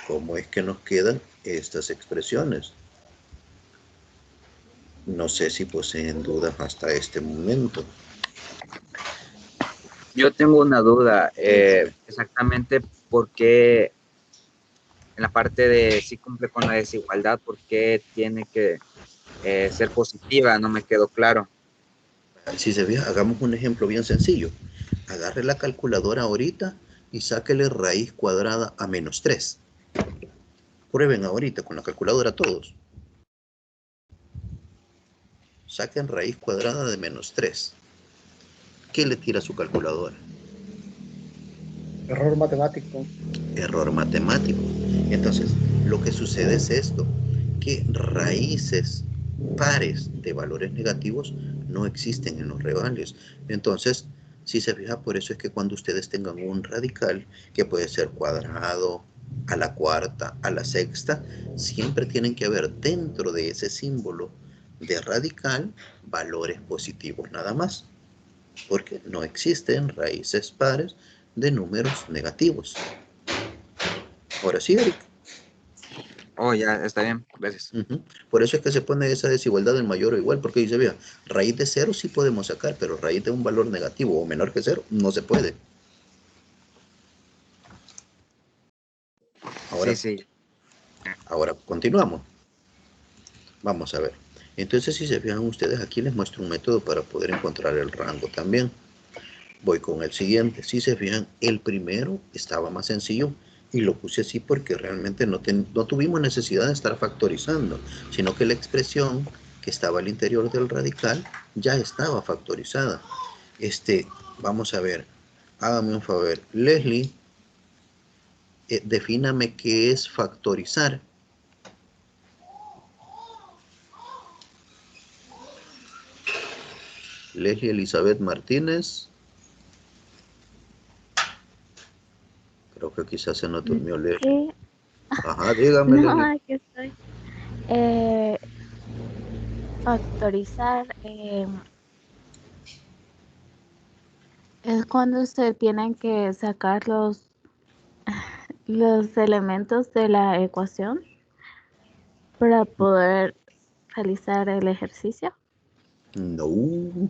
cómo es que nos quedan estas expresiones. No sé si poseen dudas hasta este momento. Yo tengo una duda, exactamente por qué en la parte de si cumple con la desigualdad, por qué tiene que ser positiva, no me quedó claro. Si se fija, hagamos un ejemplo bien sencillo. Agarre la calculadora ahorita y sáquele raíz cuadrada a menos 3. Prueben ahorita con la calculadora todos. Saquen raíz cuadrada de menos 3. ¿Qué le tira a su calculadora? Error matemático. Error matemático. Entonces, lo que sucede es esto, que raíces pares de valores negativos no existen en los reales. Entonces, si se fija, por eso es que cuando ustedes tengan un radical, que puede ser cuadrado, a la cuarta, a la sexta, siempre tienen que haber dentro de ese símbolo de radical valores positivos nada más, porque no existen raíces pares de números negativos. Ahora sí, Eric. Oh, ya, está bien, gracias. Por eso es que se pone esa desigualdad en mayor o igual, porque dice, vea, raíz de 0 sí podemos sacar, pero raíz de un valor negativo o menor que 0 no se puede. Ahora, Sí. ahora continuamos. Vamos a ver. Entonces, si se fijan ustedes, aquí les muestro un método para poder encontrar el rango también. Voy con el siguiente. Si se fijan, el primero estaba más sencillo y lo puse así porque realmente no tuvimos necesidad de estar factorizando, sino que la expresión que estaba al interior del radical ya estaba factorizada. Vamos a ver, hágame un favor, Leslie, defíname qué es factorizar. Leslie Elizabeth Martínez. Creo que quizás se nos durmió Leslie. ¿Qué? Ajá, dígame, No, Leslie. aquí estoy. Factorizar es cuando se tienen que sacar los elementos de la ecuación para poder realizar el ejercicio. No.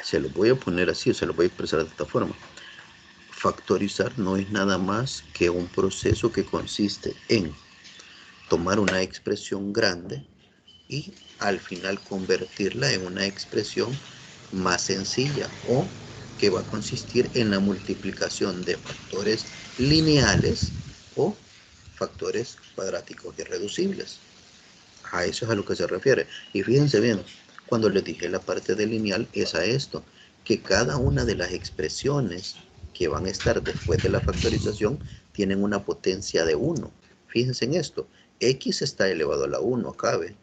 Se lo voy a poner así, o se lo voy a expresar de esta forma. Factorizar no es nada más que un proceso que consiste en tomar una expresión grande y al final convertirla en una expresión más sencilla o que va a consistir en la multiplicación de factores lineales o factores cuadráticos irreducibles. A eso es a lo que se refiere. Y fíjense bien, cuando les dije la parte de lineal es a esto, que cada una de las expresiones que van a estar después de la factorización tienen una potencia de 1. Fíjense en esto, x está elevado a la 1 acá, ¿ve?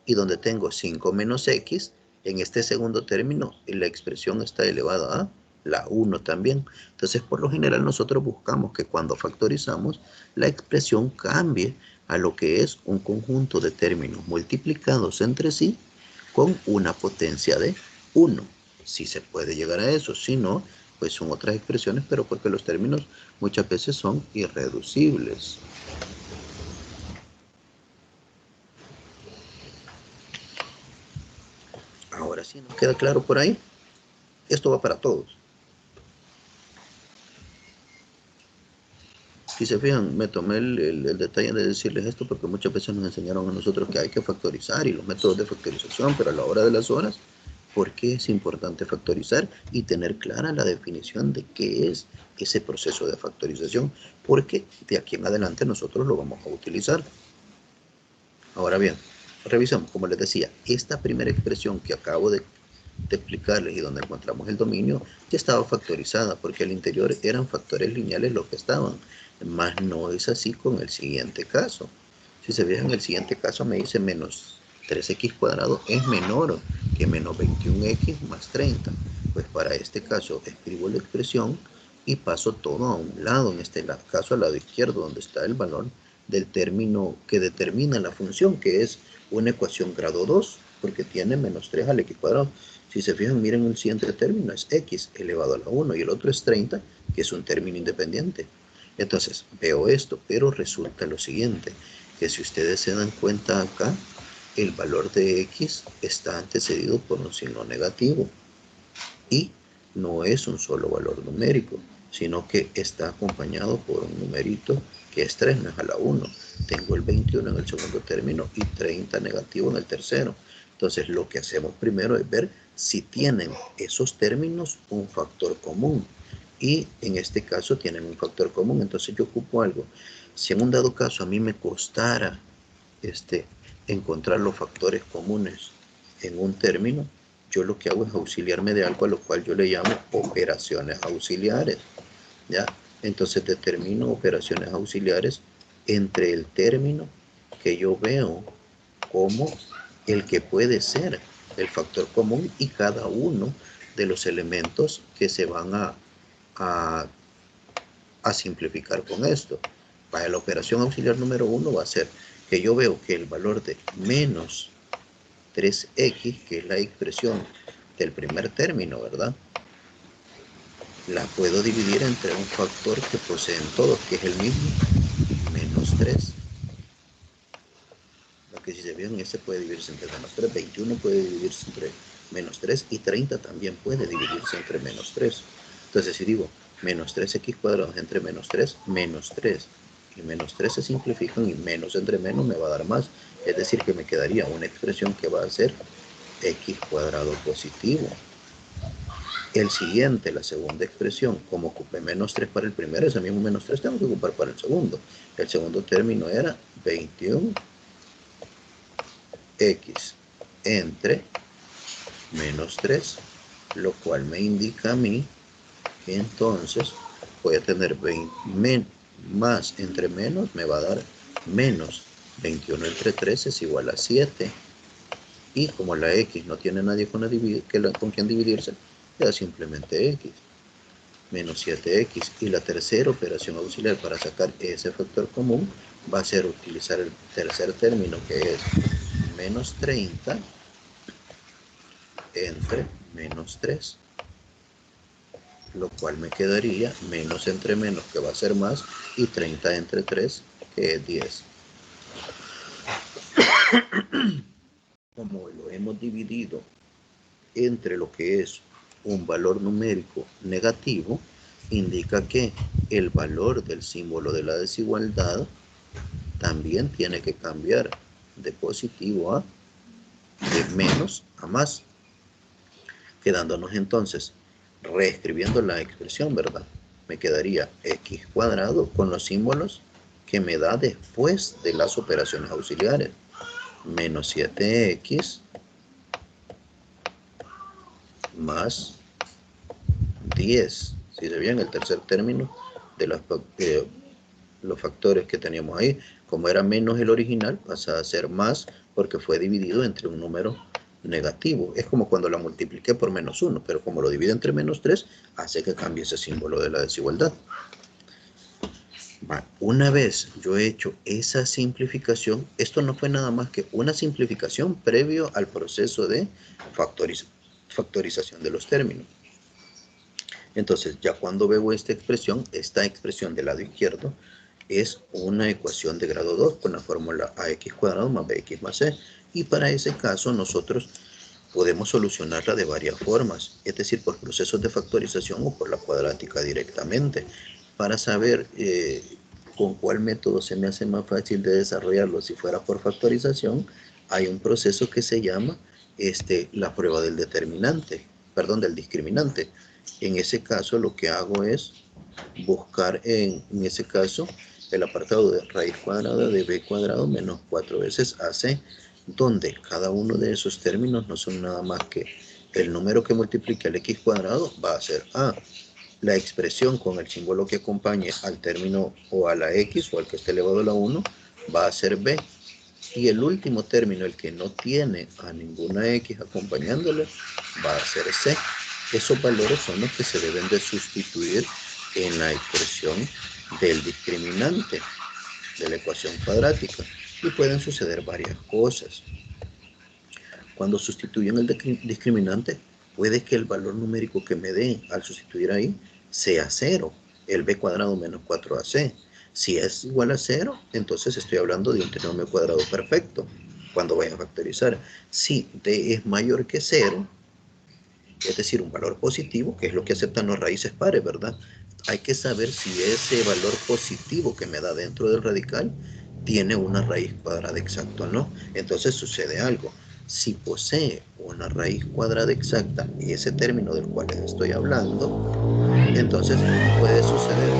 Y donde tengo 5 menos x, en este segundo término la expresión está elevada a la 1 también. Entonces, por lo general, nosotros buscamos que cuando factorizamos, la expresión cambie a lo que es un conjunto de términos multiplicados entre sí con una potencia de 1. Si se puede llegar a eso, si no, pues son otras expresiones, pero porque los términos muchas veces son irreducibles. Ahora sí, ¿nos queda claro por ahí? Esto va para todos. Si se fijan, me tomé el detalle de decirles esto porque muchas veces nos enseñaron a nosotros que hay que factorizar y los métodos de factorización, pero a la hora de las horas, ¿por qué es importante factorizar y tener clara la definición de qué es ese proceso de factorización? Porque de aquí en adelante nosotros lo vamos a utilizar. Ahora bien, revisamos, como les decía, esta primera expresión que acabo de explicarles y donde encontramos el dominio ya estaba factorizada porque al interior eran factores lineales los que estaban, más no es así con el siguiente caso. Si se fijan, el siguiente caso me dice menos 3x cuadrado es menor que menos 21x más 30. Pues para este caso escribo la expresión y paso todo a un lado, en este caso al lado izquierdo donde está el valor del término que determina la función, que es una ecuación grado 2 porque tiene menos 3 al x cuadrado. Si se fijan, miren el siguiente término, es x elevado a la 1 y el otro es 30, que es un término independiente. Entonces, veo esto, pero resulta lo siguiente, que si ustedes se dan cuenta acá, el valor de x está antecedido por un signo negativo y no es un solo valor numérico, sino que está acompañado por un numerito que es 3, no es a la 1. Tengo el 21 en el segundo término y 30 negativo en el tercero. Entonces, lo que hacemos primero es ver si tienen esos términos un factor común. Y en este caso tienen un factor común. Entonces, yo ocupo algo. Si en un dado caso a mí me costara encontrar los factores comunes en un término, yo lo que hago es auxiliarme de algo a lo cual yo le llamo operaciones auxiliares, ¿ya? Entonces determino operaciones auxiliares entre el término que yo veo como el que puede ser el factor común y cada uno de los elementos que se van a simplificar con esto. Para la operación auxiliar número 1 va a ser que yo veo que el valor de menos 3x, que es la expresión del primer término, ¿verdad? La puedo dividir entre un factor que poseen todos, que es el mismo, menos 3. Que si se fijan, este puede dividirse entre menos 3, 21 puede dividirse entre menos 3 y 30 también puede dividirse entre menos 3. Entonces, si digo menos 3x cuadrado entre menos 3 y menos 3 se simplifican y menos entre menos me va a dar más. Es decir, que me quedaría una expresión que va a ser x cuadrado positivo. El siguiente, la segunda expresión, como ocupé menos 3 para el primero, ese mismo menos 3 tengo que ocupar para el segundo. El segundo término era 21x entre menos 3, lo cual me indica a mí que entonces voy a tener 20 más entre menos, me va a dar menos 21 entre 3 es igual a 7. Y como la x no tiene nadie con quien dividirse, queda simplemente x. Menos 7x. Y la tercera operación auxiliar para sacar ese factor común va a ser utilizar el tercer término, que es menos 30 entre menos 3. Lo cual me quedaría menos entre menos, que va a ser más, y 30 entre 3, que es 10. Como lo hemos dividido entre lo que es un valor numérico negativo, indica que el valor del símbolo de la desigualdad también tiene que cambiar de positivo a de menos a más, quedándonos entonces reescribiendo la expresión, ¿verdad? Me quedaría x cuadrado con los símbolos que me da después de las operaciones auxiliares. Menos 7x más 10. Si se veían el tercer término de los factores que teníamos ahí, como era menos el original, pasa a ser más porque fue dividido entre un número negativo. Es como cuando la multipliqué por menos 1, pero como lo divide entre menos 3, hace que cambie ese símbolo de la desigualdad. Una vez yo he hecho esa simplificación, esto no fue nada más que una simplificación previo al proceso de factorización de los términos. Entonces, ya cuando veo esta expresión del lado izquierdo es una ecuación de grado 2 con la fórmula ax cuadrado más bx más c. Y para ese caso nosotros podemos solucionarla de varias formas, es decir, por procesos de factorización o por la cuadrática directamente. Para saber con cuál método se me hace más fácil de desarrollarlo, si fuera por factorización, hay un proceso que se llama la prueba del del discriminante. En ese caso lo que hago es buscar en ese caso el apartado de raíz cuadrada de b cuadrado menos 4 veces ac, donde cada uno de esos términos no son nada más que el número que multiplique al x cuadrado va a ser a. La expresión con el símbolo que acompañe al término o a la x o al que esté elevado a la 1 va a ser b. Y el último término, el que no tiene a ninguna x acompañándole, va a ser c. Esos valores son los que se deben de sustituir en la expresión del discriminante de la ecuación cuadrática. Y pueden suceder varias cosas. Cuando sustituyen el discriminante, puede que el valor numérico que me dé al sustituir ahí sea 0, el b cuadrado menos 4ac. Si es igual a 0, entonces estoy hablando de un trinomio cuadrado perfecto cuando vaya a factorizar. Si d es mayor que 0, es decir, un valor positivo, que es lo que aceptan los raíces pares, ¿verdad? Hay que saber si ese valor positivo que me da dentro del radical tiene una raíz cuadrada exacta o no. Entonces sucede algo. Si posee una raíz cuadrada exacta y ese término del cual les estoy hablando, entonces puede suceder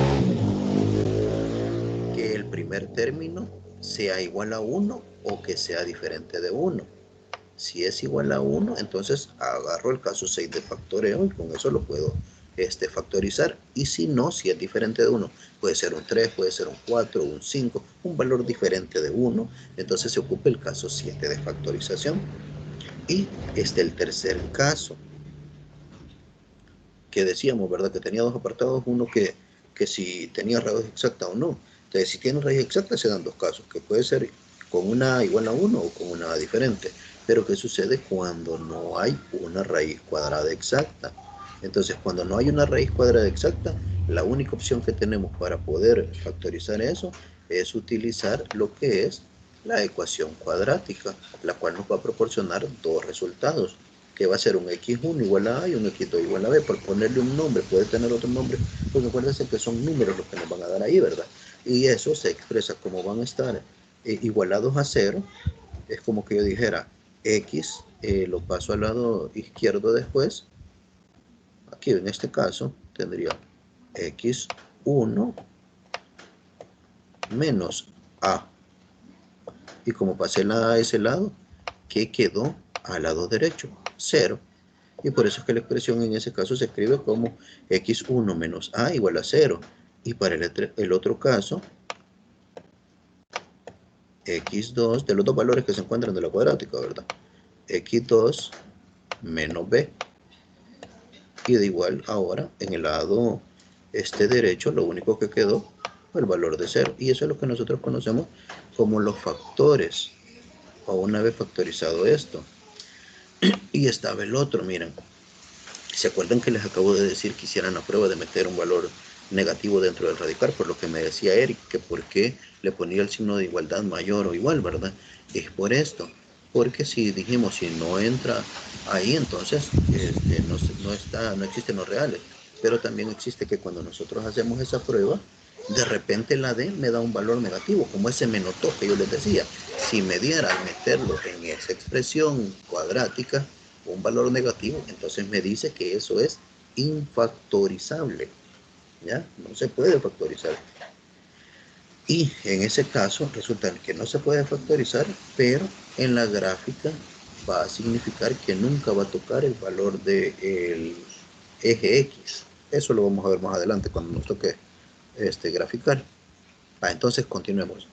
que el primer término sea igual a 1 o que sea diferente de 1. Si es igual a 1, entonces agarro el caso 6 de factoreo y con eso lo puedo factorizar. Y si no, si es diferente de 1, puede ser un 3, puede ser un 4, un 5, un valor diferente de 1, entonces se ocupa el caso 7 de factorización. Y el tercer caso, que decíamos, ¿verdad? Que tenía dos apartados, uno que si tenía raíz exacta o no. Entonces, si tiene raíz exacta, se dan dos casos, que puede ser con una igual a 1 o con una diferente. Pero ¿qué sucede cuando no hay una raíz cuadrada exacta? Entonces, cuando no hay una raíz cuadrada exacta, la única opción que tenemos para poder factorizar eso es utilizar lo que es la ecuación cuadrática, la cual nos va a proporcionar dos resultados, que va a ser un x1 igual a a y un x2 igual a b. Por ponerle un nombre, puede tener otro nombre, porque acuérdense que son números los que nos van a dar ahí, ¿verdad? Y eso se expresa como van a estar igualados a 0. Es como que yo dijera x, lo paso al lado izquierdo después. Aquí en este caso tendría x1 menos a. Y como pasé la a a ese lado, ¿qué quedó al lado derecho? 0. Y por eso es que la expresión en ese caso se escribe como x1 menos a igual a 0. Y para el otro caso, x2, de los dos valores que se encuentran de la cuadrática, ¿verdad? x2 menos b. Y de igual ahora, en el lado derecho, lo único que quedó fue el valor de 0. Y eso es lo que nosotros conocemos como los factores. O una vez factorizado esto. Y estaba el otro, miren. ¿Se acuerdan que les acabo de decir que hicieran la prueba de meter un valor negativo dentro del radical? Por lo que me decía Eric, que por qué le ponía el signo de igualdad mayor o igual, ¿verdad? Es por esto. Porque si dijimos, si no entra ahí, entonces no existen los reales. Pero también existe que cuando nosotros hacemos esa prueba, De repente la D me da un valor negativo, como ese me notó que yo les decía. Si me diera al meterlo en esa expresión cuadrática un valor negativo, entonces me dice que eso es infactorizable. ¿Ya? No se puede factorizar. Y en ese caso resulta que no se puede factorizar, pero en la gráfica va a significar que nunca va a tocar el valor del eje X. Eso lo vamos a ver más adelante cuando nos toque graficar. Entonces continuemos.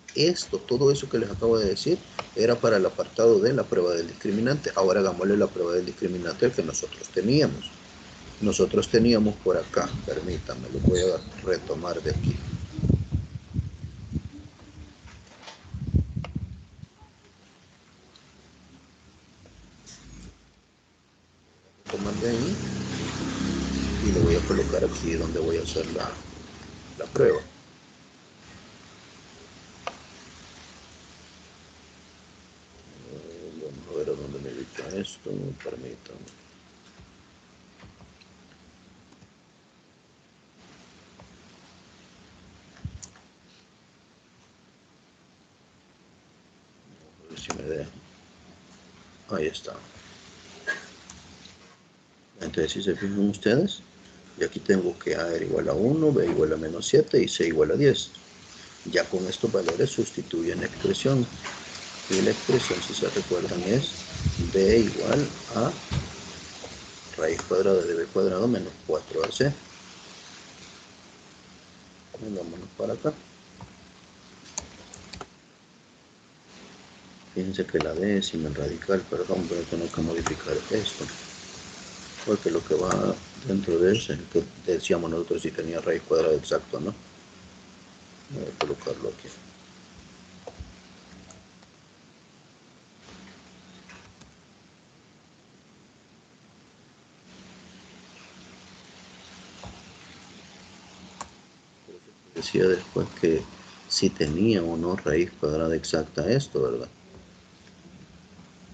Todo eso que les acabo de decir, era para el apartado de la prueba del discriminante. Ahora hagámosle la prueba del discriminante que nosotros teníamos. Nosotros teníamos por acá, permítanme, lo voy a retomar de aquí. Tomar de ahí y lo voy a colocar aquí donde voy a hacer la prueba. Vamos a ver a dónde me ubica esto, permítanme. A ver si me deja. Ahí está. Entonces, si se fijan ustedes, y aquí tengo que A era igual a 1, B igual a menos 7 y C igual a 10. Ya con estos valores sustituyen la expresión. Y la expresión, si se recuerdan, es B igual a raíz cuadrada de B cuadrado menos 4AC. Vámonos para acá. Fíjense que la décima en radical, perdón, voy a tener que modificar esto. Porque lo que va dentro de ese, que decíamos nosotros si tenía raíz cuadrada exacta, ¿no? Voy a colocarlo aquí. Decía después que si tenía o no raíz cuadrada exacta esto, ¿verdad?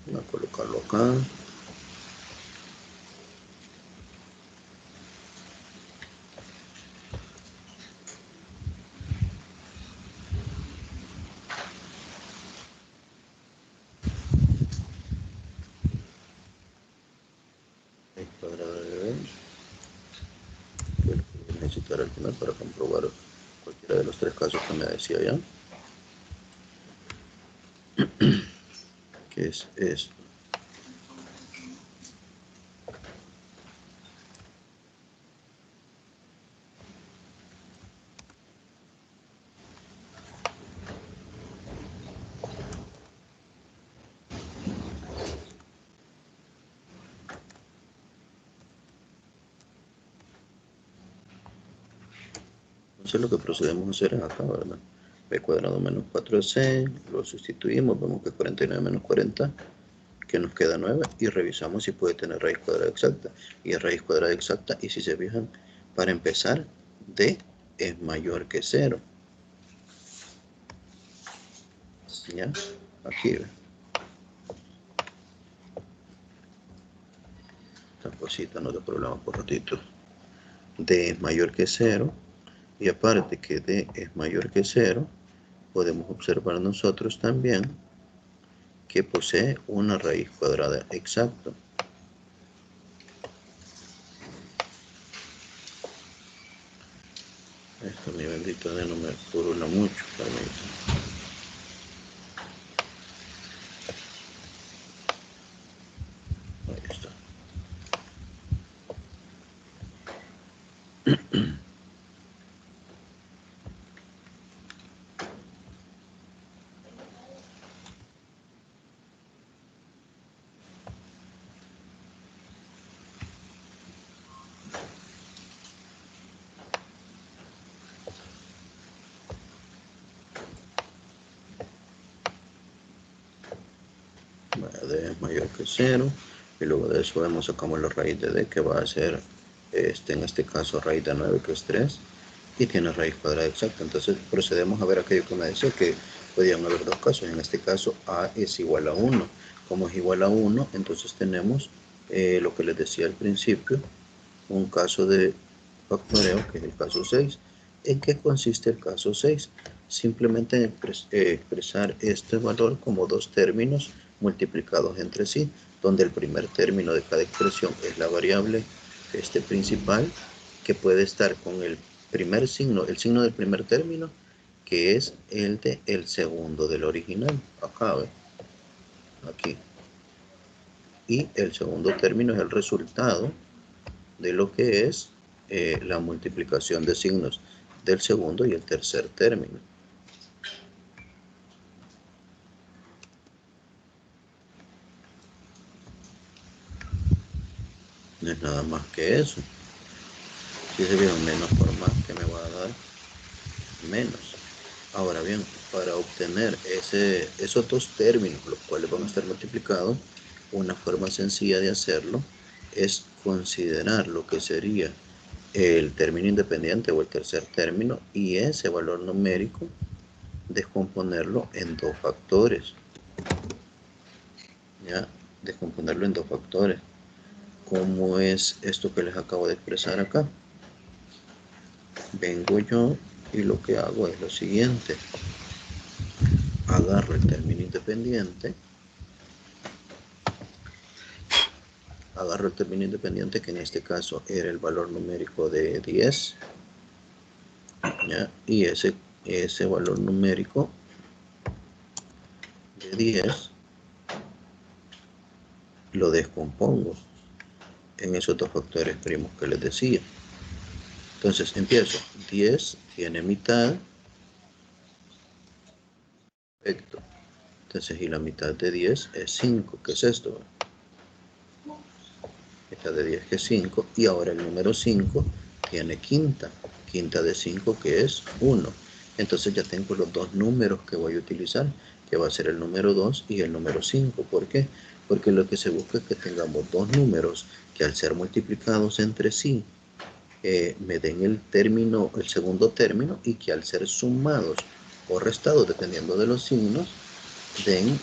Voy a colocarlo acá. Raíz cuadrada de B. Que es lo que voy a necesitar al final para comprobar cualquiera de los tres casos que me decía ya. Que es esto. Entonces lo que procedemos a hacer es acá, ¿verdad? B cuadrado menos 4C, lo sustituimos, vemos que 49 menos 40, que nos queda 9, y revisamos si puede tener raíz cuadrada exacta. Y es raíz cuadrada exacta, y si se fijan, para empezar, D es mayor que 0. ¿Ya? Aquí, ¿ve? Esta cosita no da problema por ratito. D es mayor que 0, y aparte que D es mayor que 0, podemos observar nosotros también que posee una raíz cuadrada exacta. Esto, mi bendito D, no me purula mucho, permítanme. Ahí está. D es mayor que 0, y luego de eso vemos, sacamos la raíz de D, que va a ser, en este caso, raíz de 9, que es 3, y tiene raíz cuadrada exacta. Entonces procedemos a ver aquello que me decía, que podían haber dos casos. En este caso, A es igual a 1. Como es igual a 1, entonces tenemos lo que les decía al principio, un caso de factoreo, que es el caso 6, ¿En qué consiste el caso 6? Simplemente en expresar este valor como dos términos multiplicados entre sí, donde el primer término de cada expresión es la variable principal, que puede estar con el primer signo, el signo del primer término, que es el de el segundo del original. Acá, ¿ve? Aquí. Y el segundo término es el resultado de lo que es la multiplicación de signos del segundo y el tercer término. No es nada más que eso. Si se vieron menos por más, que me va a dar menos. Ahora bien, para obtener esos dos términos, los cuales van a estar multiplicados, una forma sencilla de hacerlo es considerar lo que sería el término independiente o el tercer término, y ese valor numérico descomponerlo en dos factores. ¿Ya? Descomponerlo en dos factores. ¿Cómo es esto que les acabo de expresar acá? Vengo yo y lo que hago es lo siguiente. Agarro el término independiente. Agarro el término independiente, que en este caso era el valor numérico de 10. ¿Ya? Y ese valor numérico de 10 lo descompongo en esos dos factores primos que les decía. Entonces empiezo. 10 tiene mitad. Perfecto. Entonces, y la mitad de 10 es 5. ¿Qué es esto? Mitad de 10 que es 5. Y ahora el número 5 tiene quinta. Quinta de 5 que es 1. Entonces ya tengo los dos números que voy a utilizar, que va a ser el número 2 y el número 5. ¿Por qué? Porque lo que se busca es que tengamos dos números que al ser multiplicados entre sí, me den el segundo término, y que al ser sumados o restados, dependiendo de los signos, den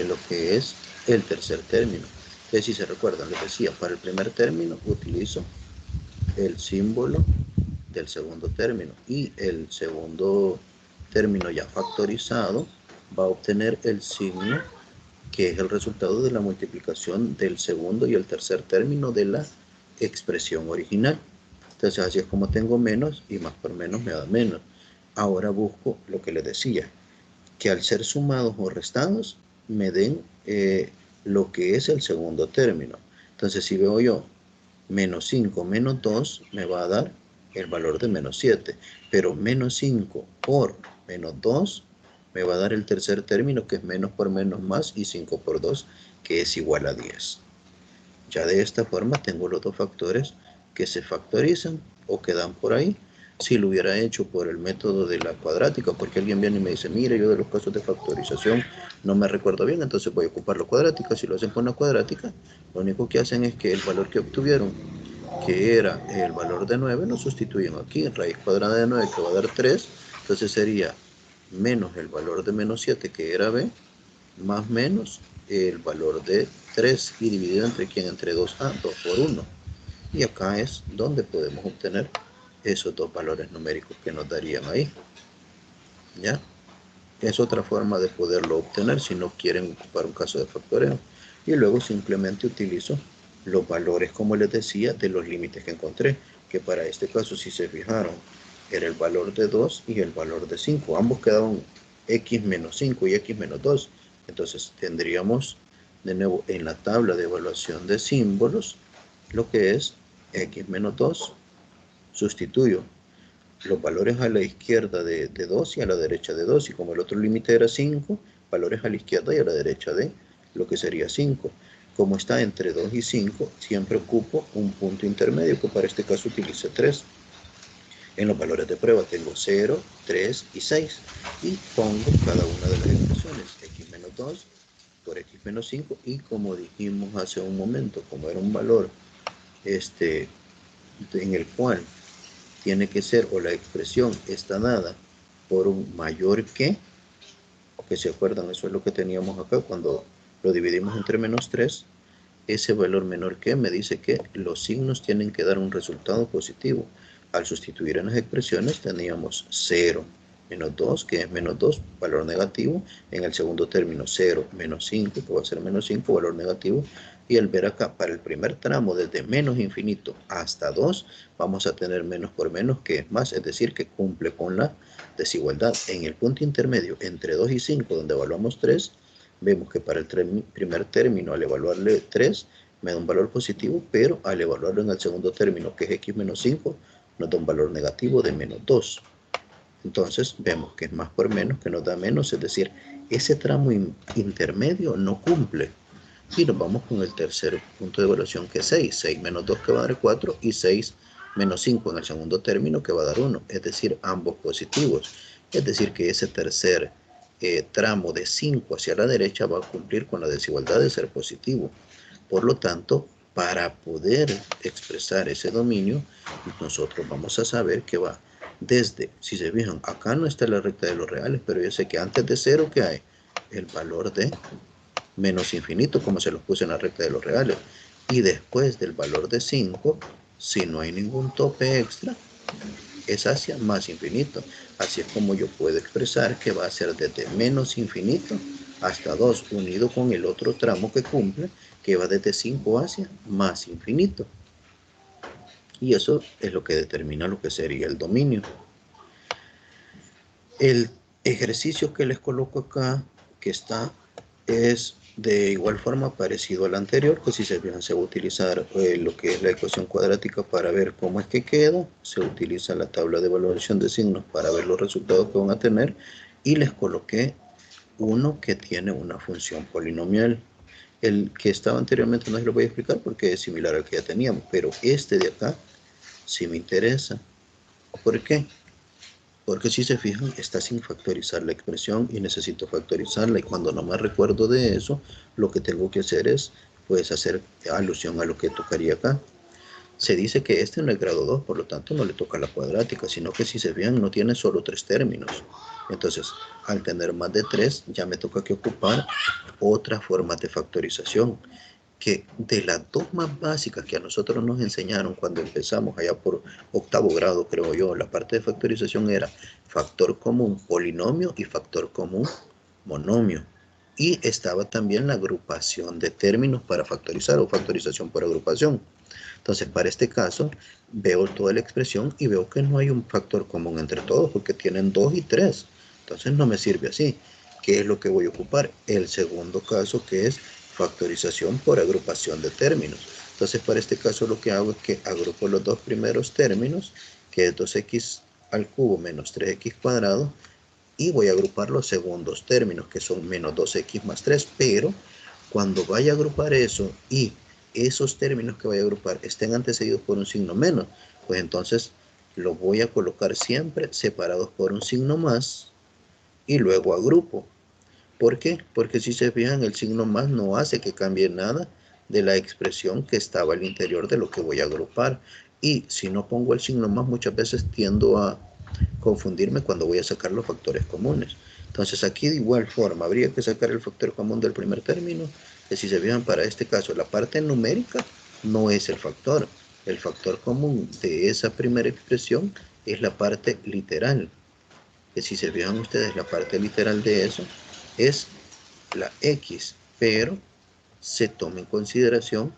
lo que es el tercer término. Entonces, si se recuerdan, les decía, para el primer término utilizo el símbolo del segundo término, y el segundo término ya factorizado va a obtener el signo que es el resultado de la multiplicación del segundo y el tercer término de la expresión original. Entonces así es como tengo menos, y más por menos me da menos. Ahora busco lo que les decía, que al ser sumados o restados me den lo que es el segundo término. Entonces si veo yo menos 5 menos 2, me va a dar el valor de menos 7. Pero menos 5 por menos 2 me va a dar el tercer término, que es menos por menos más, y 5 por 2, que es igual a 10. Ya de esta forma tengo los dos factores que se factorizan o quedan por ahí. Si lo hubiera hecho por el método de la cuadrática, porque alguien viene y me dice, mire, yo de los casos de factorización no me recuerdo bien, entonces voy a ocupar la cuadrática. Si lo hacen con la cuadrática, lo único que hacen es que el valor que obtuvieron, que era el valor de 9, lo sustituyen aquí, raíz cuadrada de 9, que va a dar 3, entonces sería menos el valor de menos 7, que era b, más menos el valor de 3, y dividido entre quién, entre 2a, 2 por 1. Y acá es donde podemos obtener esos dos valores numéricos que nos darían ahí. ¿Ya? Es otra forma de poderlo obtener si no quieren ocupar un caso de factoreo. Y luego simplemente utilizo los valores, como les decía, de los límites que encontré, que para este caso, si se fijaron, era el valor de 2 y el valor de 5. Ambos quedaban x menos 5 y x menos 2. Entonces tendríamos de nuevo en la tabla de evaluación de símbolos lo que es x menos 2. Sustituyo los valores a la izquierda de 2 y a la derecha de 2, y como el otro límite era 5, valores a la izquierda y a la derecha de lo que sería 5. Como está entre 2 y 5, siempre ocupo un punto intermedio, que para este caso utilice 3. En los valores de prueba tengo 0, 3 y 6, y pongo cada una de las expresiones, x menos 2 por x menos 5, y como dijimos hace un momento, como era un valor en el cual tiene que ser, o la expresión está dada por un mayor que se acuerdan, eso es lo que teníamos acá cuando lo dividimos entre menos 3, ese valor menor que me dice que los signos tienen que dar un resultado positivo. Al sustituir en las expresiones teníamos 0 menos 2, que es menos 2, valor negativo. En el segundo término 0 menos 5, que va a ser menos 5, valor negativo. Y al ver acá, para el primer tramo, desde menos infinito hasta 2, vamos a tener menos por menos, que es más, es decir, que cumple con la desigualdad. En el punto intermedio entre 2 y 5, donde evaluamos 3, vemos que para el primer término, al evaluarle 3, me da un valor positivo, pero al evaluarlo en el segundo término, que es x menos 5, nos da un valor negativo de menos 2. Entonces vemos que es más por menos, que nos da menos, es decir, ese tramo intermedio no cumple. Y nos vamos con el tercer punto de evaluación, que es 6. 6 menos 2, que va a dar 4, y 6 menos 5 en el segundo término, que va a dar 1. Es decir, ambos positivos. Es decir, que ese tercer tramo de 5 hacia la derecha va a cumplir con la desigualdad de ser positivo. Por lo tanto, para poder expresar ese dominio, nosotros vamos a saber que va desde, si se fijan, acá no está la recta de los reales, pero yo sé que antes de 0, ¿qué hay? El valor de menos infinito, como se los puse en la recta de los reales. Y después del valor de 5, si no hay ningún tope extra, es hacia más infinito. Así es como yo puedo expresar que va a ser desde menos infinito hasta 2, unido con el otro tramo que cumple, que va desde 5 hacia más infinito. Y eso es lo que determina lo que sería el dominio. El ejercicio que les coloco acá, que está, es de igual forma parecido al anterior, que si se fijan se va a utilizar lo que es la ecuación cuadrática para ver cómo es que queda, se utiliza la tabla de evaluación de signos para ver los resultados que van a tener, y les coloqué uno que tiene una función polinomial. El que estaba anteriormente no se lo voy a explicar porque es similar al que ya teníamos, pero este de acá sí me interesa. ¿Por qué? Porque si se fijan, está sin factorizar la expresión y necesito factorizarla, y cuando no me recuerdo de eso, lo que tengo que hacer es pues hacer alusión a lo que tocaría acá. Se dice que este no es grado 2, por lo tanto no le toca la cuadrática, sino que si se fijan no tiene solo 3 términos. Entonces, al tener más de 3, ya me toca que ocupar otras formas de factorización, que de las dos más básicas que a nosotros nos enseñaron cuando empezamos allá por octavo grado, creo yo, la parte de factorización era factor común polinomio y factor común monomio. Y estaba también la agrupación de términos para factorizar, o factorización por agrupación. Entonces, para este caso, veo toda la expresión y veo que no hay un factor común entre todos, porque tienen 2 y 3. Entonces, no me sirve así. ¿Qué es lo que voy a ocupar? El segundo caso, que es factorización por agrupación de términos. Entonces, para este caso, lo que hago es que agrupo los dos primeros términos, que es 2x al cubo menos 3x cuadrado, y voy a agrupar los segundos términos, que son menos 2x más 3, pero cuando vaya a agrupar eso y esos términos que voy a agrupar estén antecedidos por un signo menos, pues entonces los voy a colocar siempre separados por un signo más y luego agrupo. ¿Por qué? Porque si se fijan, el signo más no hace que cambie nada de la expresión que estaba al interior de lo que voy a agrupar. Y si no pongo el signo más, muchas veces tiendo a confundirme cuando voy a sacar los factores comunes. Entonces aquí de igual forma habría que sacar el factor común del primer término, que si se fijan, para este caso la parte numérica no es el factor. El factor común de esa primera expresión es la parte literal, que si se fijan ustedes, la parte literal de eso es la x, pero se toma en consideración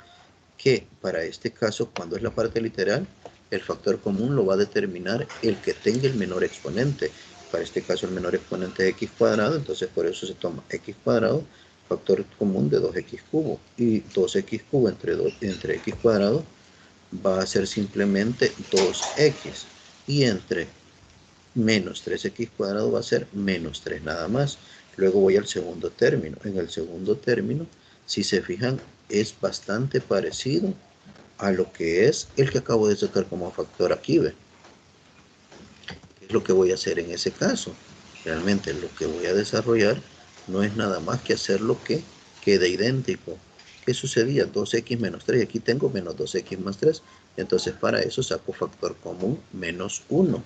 que para este caso, cuando es la parte literal, el factor común lo va a determinar el que tenga el menor exponente. Para este caso, el menor exponente es x cuadrado, entonces por eso se toma x cuadrado, factor común de 2x cubo, y 2x cubo entre x cuadrado va a ser simplemente 2x, y entre menos 3x cuadrado va a ser menos 3 nada más. Luego voy al segundo término. En el segundo término, si se fijan, es bastante parecido a lo que es el que acabo de sacar como factor aquí, ¿ve? ¿Qué es lo que voy a hacer en ese caso? Realmente lo que voy a desarrollar no es nada más que hacer lo que quede idéntico. ¿Qué sucedía? 2x menos 3, y aquí tengo menos 2x más 3. Entonces para eso saco factor común menos 1.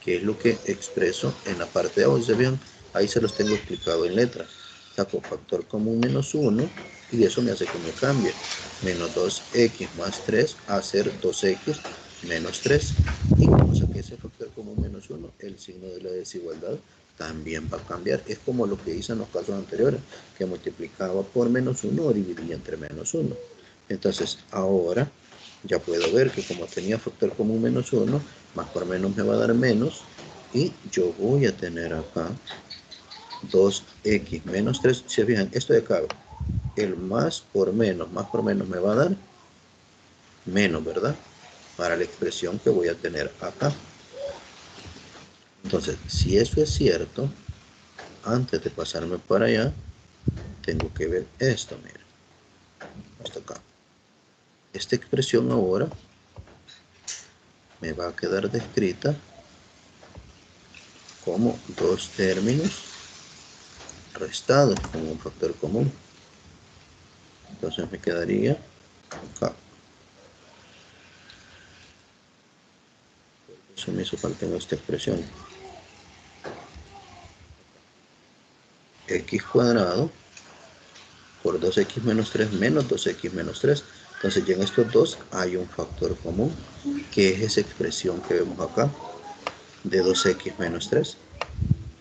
Que es lo que expreso en la parte de abajo. ¿Se vean? Ahí se los tengo explicado en letras. Saco factor común menos 1 y eso me hace que me cambie. Menos 2x más 3 a ser 2x menos 3. Y como saqué ese factor común menos 1, el signo de la desigualdad también va a cambiar. Es como lo que hice en los casos anteriores, que multiplicaba por menos 1 o dividía entre menos 1. Entonces, ahora ya puedo ver que como tenía factor común menos 1, más por menos me va a dar menos. Y yo voy a tener acá 2x menos 3. Si se fijan, esto de acá, el más por menos me va a dar menos, ¿verdad? Para la expresión que voy a tener acá. Entonces, si eso es cierto, antes de pasarme para allá, tengo que ver esto, miren. Hasta acá. Esta expresión ahora me va a quedar descrita como dos términos restados con un factor común. Entonces me quedaría acá. Eso me hizo falta en esta expresión. X cuadrado por 2x menos 3 menos 2x menos 3. Entonces ya en estos dos hay un factor común, que es esa expresión que vemos acá, de 2x menos 3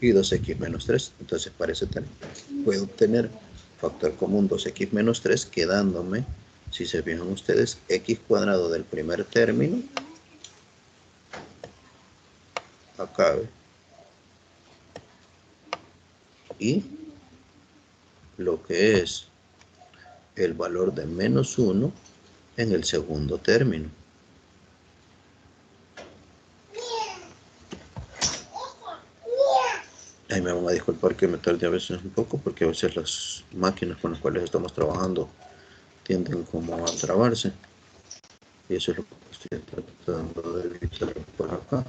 y 2x menos 3. Entonces para eso puedo obtener factor común 2x menos 3, quedándome, si se fijan ustedes, x cuadrado del primer término, acá, ¿ve? Y lo que es el valor de menos 1 en el segundo término. Ahí me van a disculpar que me tarde a veces un poco, porque a veces las máquinas con las cuales estamos trabajando tienden como a trabarse. Y eso es lo que estoy tratando de evitar por acá.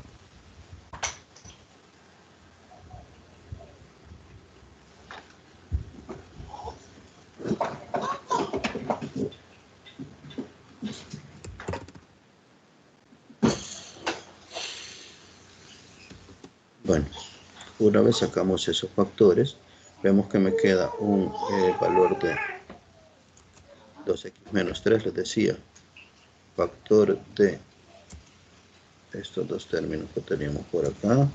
Bueno, una vez sacamos esos factores, vemos que me queda un valor de 2x menos 3, les decía, factor de estos dos términos que teníamos por acá.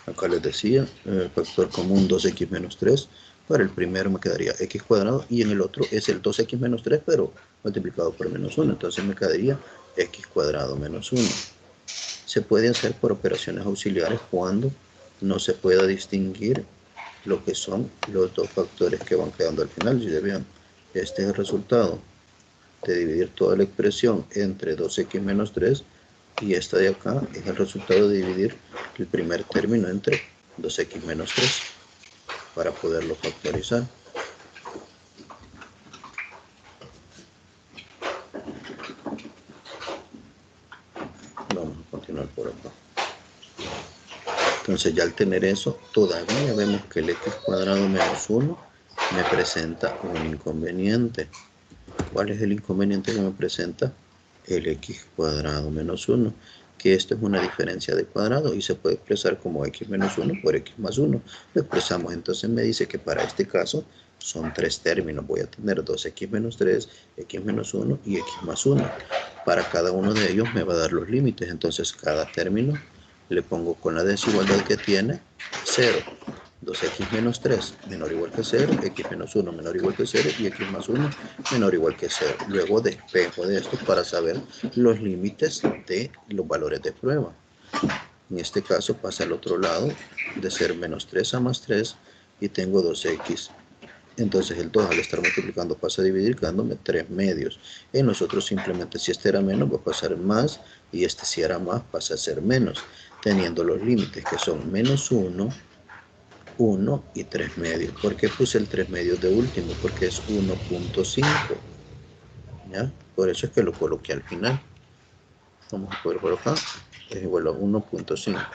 Acá les decía, factor común 2x menos 3. Para el primero me quedaría x cuadrado y en el otro es el 2x menos 3, pero multiplicado por menos 1. Entonces me quedaría x cuadrado menos 1. Se puede hacer por operaciones auxiliares cuando no se pueda distinguir lo que son los dos factores que van quedando al final. Si se vean, este es el resultado de dividir toda la expresión entre 2x menos 3, y esta de acá es el resultado de dividir el primer término entre 2x menos 3 para poderlo factorizar. Vamos a continuar por acá. Entonces ya al tener eso, todavía vemos que el x cuadrado menos 1 me presenta un inconveniente. ¿Cuál es el inconveniente que me presenta? El x cuadrado menos 1, que esto es una diferencia de cuadrado y se puede expresar como x menos 1 por x más 1. Lo expresamos, entonces me dice que para este caso son tres términos. Voy a tener 2x menos 3, x menos 1 y x más 1. Para cada uno de ellos me va a dar los límites, entonces cada término le pongo con la desigualdad que tiene 0. 2x menos 3 menor o igual que 0, x menos 1 menor o igual que 0 y x más 1 menor o igual que 0. Luego despejo de esto para saber los límites de los valores de prueba. En este caso pasa al otro lado de ser menos 3 a más 3 y tengo 2x. Entonces el 2 al estar multiplicando pasa a dividir quedándome 3 medios. En nosotros simplemente si este era menos va a pasar más y este si era más pasa a ser menos. Teniendo los límites que son menos 1, 1 y 3 medios. ¿Por qué puse el 3 medios de último? Porque es 1.5. ¿Ya? Por eso es que lo coloqué al final. Vamos a poder por acá. Es igual a 1.5.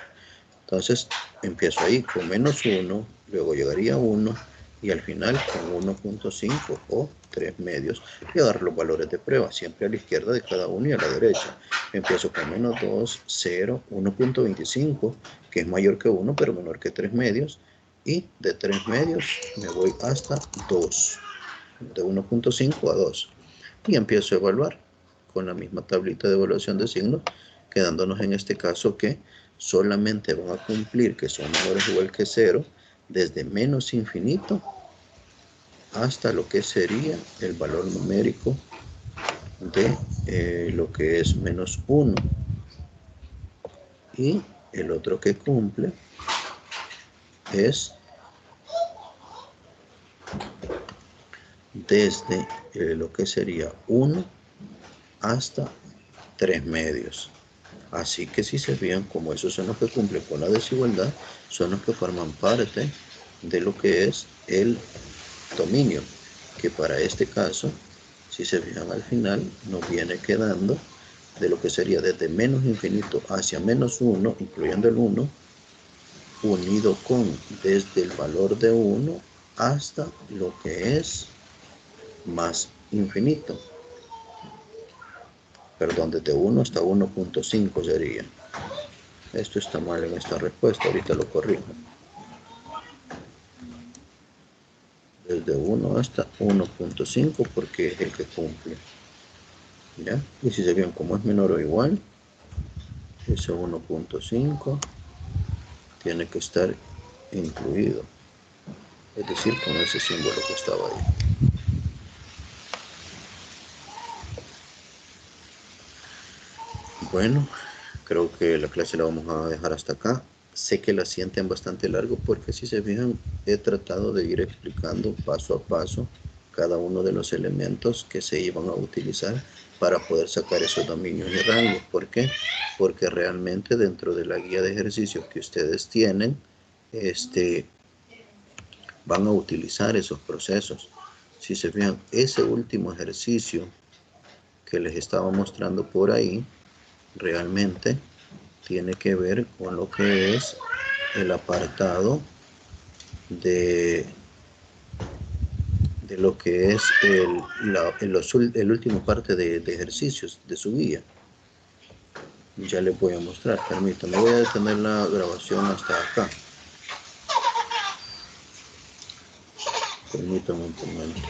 Entonces empiezo ahí con menos 1, luego llegaría a 1 y al final con 1.5 o 3 medios y agarro los valores de prueba, siempre a la izquierda de cada uno y a la derecha. Empiezo con menos 2, 0, 1.25, que es mayor que 1 pero menor que 3 medios, Y de 3 medios me voy hasta 2. De 1.5 a 2. Y empiezo a evaluar con la misma tablita de evaluación de signos, quedándonos en este caso que solamente van a cumplir que son menores o igual que 0 desde menos infinito hasta lo que sería el valor numérico de lo que es menos 1. Y el otro que cumple es desde lo que sería 1 hasta 3 medios. Así que si se fijan, como esos son los que cumplen con la desigualdad, son los que forman parte de lo que es el dominio, que para este caso, si se fijan al final, nos viene quedando de lo que sería desde menos infinito hacia menos 1, incluyendo el 1, unido con desde el valor de 1 hasta lo que es más infinito. Perdón, desde 1 hasta 1.5 sería. Esto está mal en esta respuesta, ahorita lo corrijo. Desde 1 hasta 1.5 porque es el que cumple. ¿Ya? Y si se ven como es menor o igual, ese 1.5 tiene que estar incluido. Es decir, con ese símbolo que estaba ahí. Bueno, creo que la clase la vamos a dejar hasta acá. Sé que la sienten bastante largo porque si se fijan, he tratado de ir explicando paso a paso cada uno de los elementos que se iban a utilizar para poder sacar esos dominios y rangos. ¿Por qué? Porque realmente dentro de la guía de ejercicios que ustedes tienen, van a utilizar esos procesos. Si se fijan, ese último ejercicio que les estaba mostrando por ahí, realmente tiene que ver con lo que es el apartado de lo que es el último parte de ejercicios de su guía. Ya les voy a mostrar, permítanme, voy a detener la grabación hasta acá. Permítanme un momento.